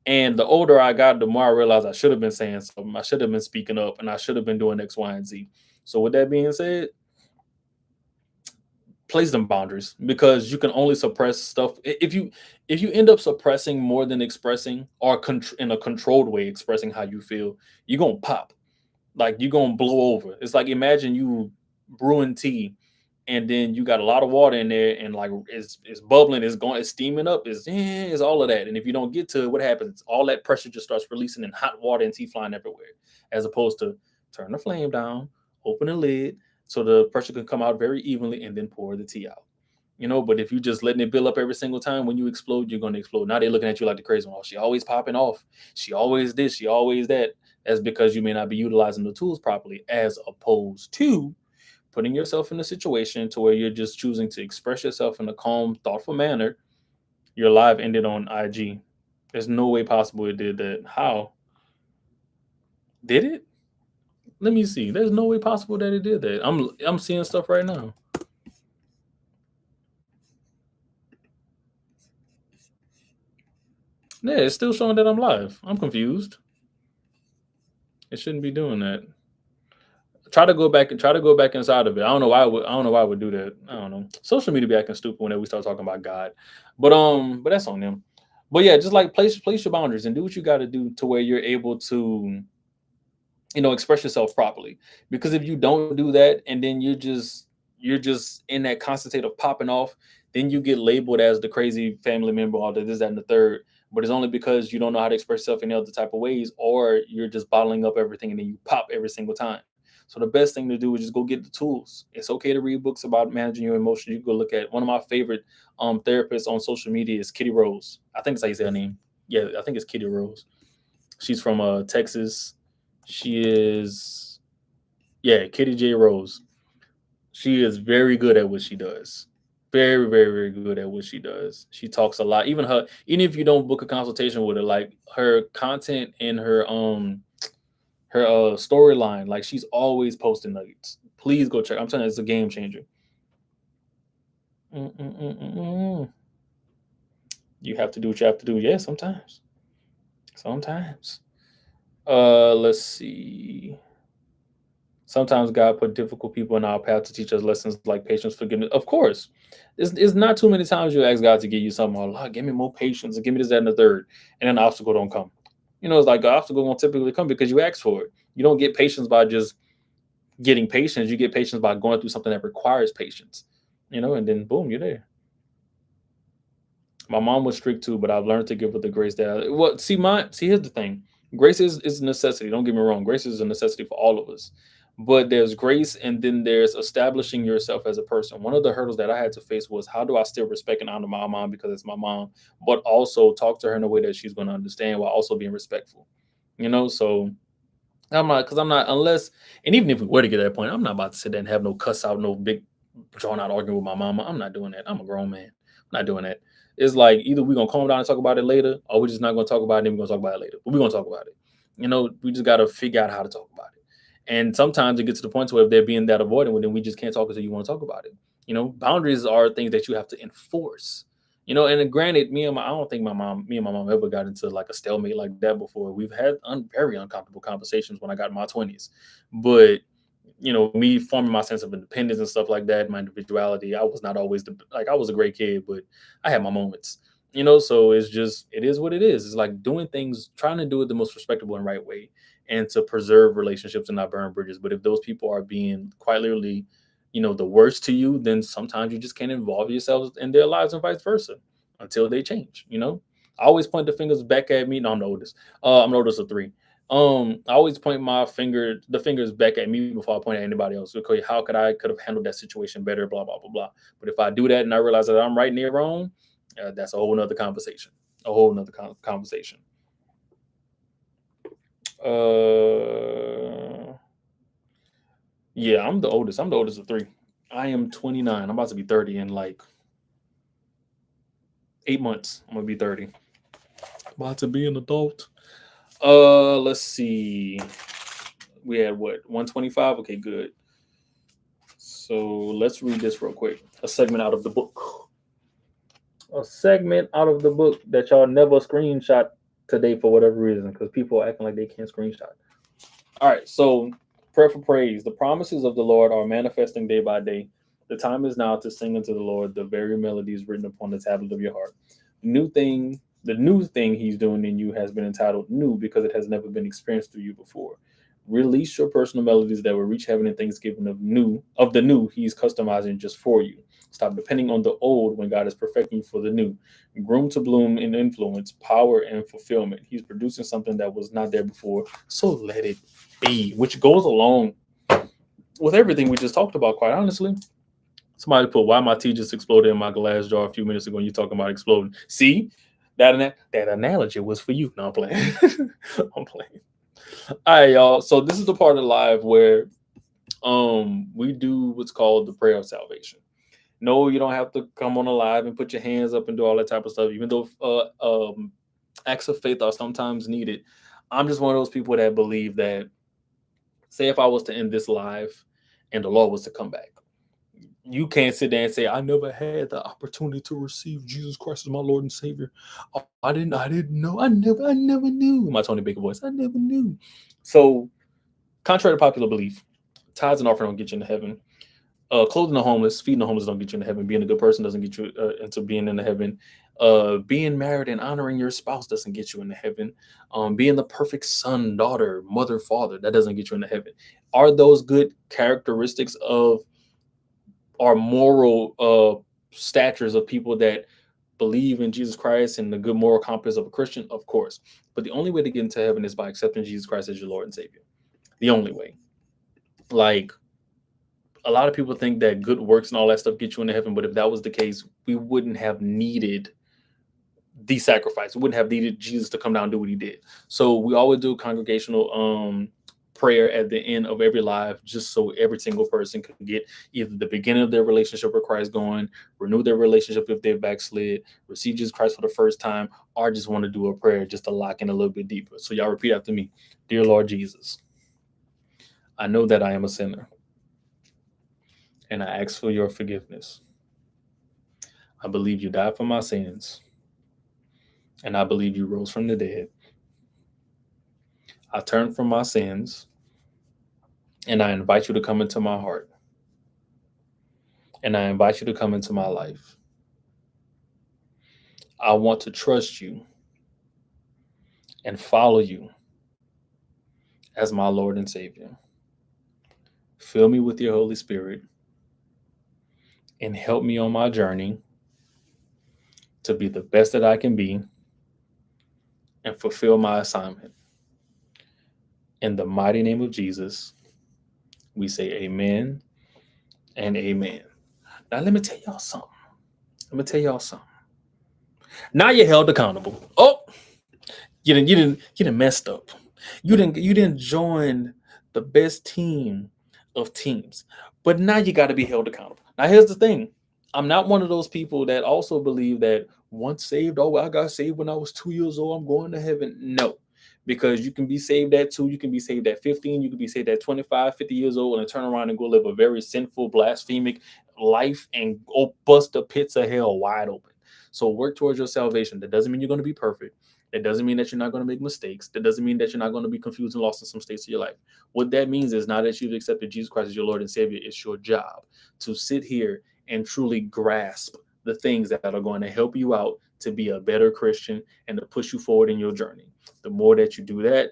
And the older I got, the more I realized I should have been saying something. I should have been speaking up, and I should have been doing X, Y, and Z. So with that being said, place them boundaries because you can only suppress stuff if you end up suppressing more than expressing or in a controlled way expressing how you feel, you're gonna pop. Like you're gonna blow over. It's like imagine you brewing tea and then you got a lot of water in there and like it's bubbling, it's steaming up, it's all of that. And if you don't get to it, what happens? All that pressure just starts releasing in hot water and tea flying everywhere. As opposed to turn the flame down, open the lid so the pressure can come out very evenly and then pour the tea out. But if you just letting it build up every single time, when you explode, you're gonna explode. Now they're looking at you like the crazy one. Oh, she always popping off. She always this, she always that. That's because you may not be utilizing the tools properly, as opposed to putting yourself in a situation to where you're just choosing to express yourself in a calm, thoughtful manner. Your live ended on IG. There's no way possible it did that. How? Did it? Let me see. There's no way possible that it did that. I'm seeing stuff right now. Yeah, it's still showing that I'm live. I'm confused. It shouldn't be doing that. Try to go back inside of it. I don't know why I don't know why I would do that. I don't know. Social media be acting stupid whenever we start talking about God. But that's on them. But yeah, just like place your boundaries and do what you got to do to where you're able to express yourself properly. Because if you don't do that and then you're just in that constant state of popping off, then you get labeled as the crazy family member or the this, that, and the third. But it's only because you don't know how to express yourself in other type of ways, or you're just bottling up everything and then you pop every single time. So the best thing to do is just go get the tools. It's okay to read books about managing your emotions. You can go look at one of my favorite therapists on social media is Kitty Rose. I think that's how you say her name. Yeah, I think it's Kitty Rose. She's from Texas. She is, yeah, Kitty J Rose. She is very good at what she does. Very, very, very good at what she does. She talks a lot. Even if you don't book a consultation with her, like her content and her storyline, like she's always posting nuggets. Please go check. I'm telling you, it's a game changer. Mm-mm-mm-mm. You have to do what you have to do. Yeah, sometimes. Sometimes. Let's see. Sometimes God put difficult people in our path to teach us lessons like patience, forgiveness. Of course, it's not too many times you ask God to give you something. Oh, Lord, give me more patience and give me this, that, and the third, and then the obstacle don't come. It's like the obstacle won't typically come because you ask for it. You don't get patience by just getting patience. You get patience by going through something that requires patience. And then boom, you're there. My mom was strict too, but I've learned to give her the grace that. See, here's the thing. Grace is a necessity. Don't get me wrong. Grace is a necessity for all of us. But there's grace, and then there's establishing yourself as a person. One of the hurdles that I had to face was how do I still respect and honor my mom because it's my mom, but also talk to her in a way that she's going to understand while also being respectful. So I'm not unless, and even if we were to get to that point, I'm not about to sit there and have no cuss out, no big drawn out argument with my mama. I'm not doing that. I'm a grown man. I'm not doing that. It's like either we're gonna calm down and talk about it later, or we're just not gonna talk about it and then we're gonna talk about it later. But we're gonna talk about it. We just gotta figure out how to talk about it. And sometimes it gets to the point where if they're being that avoidant, well, then we just can't talk until you want to talk about it. Boundaries are things that you have to enforce. And granted, I don't think me and my mom ever got into like a stalemate like that before. We've had very uncomfortable conversations when I got in my 20s, but me forming my sense of independence and stuff like that, my individuality. I was not always I was a great kid, but I had my moments. So it is what it is. It's like doing things, trying to do it the most respectable and right way, and to preserve relationships and not burn bridges. But if those people are being quite literally, the worst to you, then sometimes you just can't involve yourselves in their lives and vice versa until they change. I always point the fingers back at me. No, I'm the oldest. I'm the oldest of three. I always point the fingers back at me before I point at anybody else. Okay, how could have handled that situation better? Blah blah blah blah. But if I do that and I realize that I'm right and they're wrong, that's a whole nother conversation. A whole nother conversation. Yeah, I'm the oldest. I'm the oldest of three. I am 29. I'm about to be 30 in like 8 months. I'm gonna be 30. About to be an adult. Let's see. We had what, 125? Okay, good. So let's read this real quick. A segment out of the book. A segment out of the book that y'all never screenshot today for whatever reason, because people are acting like they can't screenshot. All right, so prayer for praise. The promises of the Lord are manifesting day by day. The time is now to sing unto the Lord the very melodies written upon the tablet of your heart. The new thing He's doing in you has been entitled new because it has never been experienced through you before. Release your personal melodies that will reach heaven in thanksgiving of the new He's customizing just for you. Stop depending on the old when God is perfecting you for the new. Groom to bloom in influence, power, and fulfillment. He's producing something that was not there before. So let it be, which goes along with everything we just talked about, quite honestly. Somebody put, why my tea just exploded in my glass jar a few minutes ago and you're talking about exploding. See, that analogy was for you. No, I'm playing. I'm playing. All right, y'all. So this is the part of live where we do what's called the prayer of salvation. No, you don't have to come on a live and put your hands up and do all that type of stuff, even though acts of faith are sometimes needed. I'm just one of those people that believe that, say if I was to end this live and the Lord was to come back, you can't sit there and say, I never had the opportunity to receive Jesus Christ as my Lord and Savior. Oh, I didn't know. I never knew. My Tony Baker voice, I never knew. So, contrary to popular belief, tithes and offering don't get you into heaven. Clothing the homeless, feeding the homeless don't get you into heaven. Being a good person doesn't get you into being in the heaven. Being married and honoring your spouse doesn't get you into heaven. Being the perfect son, daughter, mother, father, that doesn't get you into heaven. Are those good characteristics of our moral statures of people that believe in Jesus Christ and the good moral compass of a Christian? Of course. But the only way to get into heaven is by accepting Jesus Christ as your Lord and Savior. The only way. Like, a lot of people think that good works and all that stuff get you into heaven, but if that was the case, we wouldn't have needed the sacrifice. We wouldn't have needed Jesus to come down and do what He did. So we always do congregational prayer at the end of every live, just so every single person can get either the beginning of their relationship with Christ going, renew their relationship if they've backslid, receive Jesus Christ for the first time, or just want to do a prayer just to lock in a little bit deeper. So y'all repeat after me. Dear Lord Jesus, I know that I am a sinner, and I ask for your forgiveness. I believe you died for my sins, and I believe you rose from the dead. I turn from my sins, and I invite you to come into my heart, and I invite you to come into my life. I want to trust you and follow you as my Lord and Savior. Fill me with your Holy Spirit and help me on my journey to be the best that I can be and fulfill my assignment. In the mighty name of Jesus, we say amen and amen. Now, let me tell y'all something. Now you're held accountable. Oh, you didn't messed up. You didn't join the best team of teams. But now you got to be held accountable. Now here's the thing. I'm not one of those people that also believe that once saved, oh, I got saved when I was 2 years old, I'm going to heaven. No. Because you can be saved at 2, you can be saved at 15, you can be saved at 25, 50 years old, and turn around and go live a very sinful, blasphemic life and go bust the pits of hell wide open. So work towards your salvation. That doesn't mean you're going to be perfect. That doesn't mean that you're not going to make mistakes. That doesn't mean that you're not going to be confused and lost in some states of your life. What that means is now that you've accepted Jesus Christ as your Lord and Savior, it's your job to sit here and truly grasp the things that are going to help you out to be a better Christian and to push you forward in your journey. The more that you do that,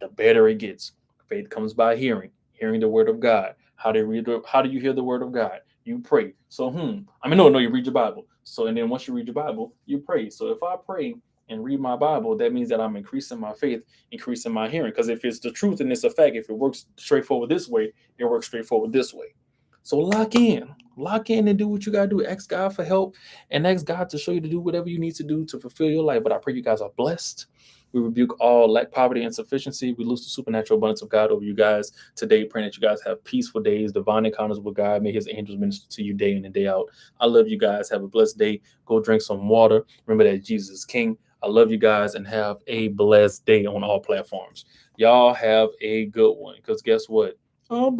the better it gets. Faith comes by hearing the word of God. How do you hear the word of God? You pray. So, no, you read your Bible. So, and then once you read your Bible, you pray. So if I pray and read my Bible, that means that I'm increasing my faith, increasing my hearing. Because if it's the truth and it's a fact, if it works straightforward this way, it works straightforward this way. So lock in and do what you got to do. Ask God for help and ask God to show you to do whatever you need to do to fulfill your life. But I pray you guys are blessed. We rebuke all lack, poverty, and insufficiency. We lose the supernatural abundance of God over you guys today, praying that you guys have peaceful days, divine encounters with God. May His angels minister to you day in and day out. I love you guys. Have a blessed day. Go drink some water. Remember that Jesus is King. I love you guys and have a blessed day on all platforms. Y'all have a good one. Because guess what? Oh,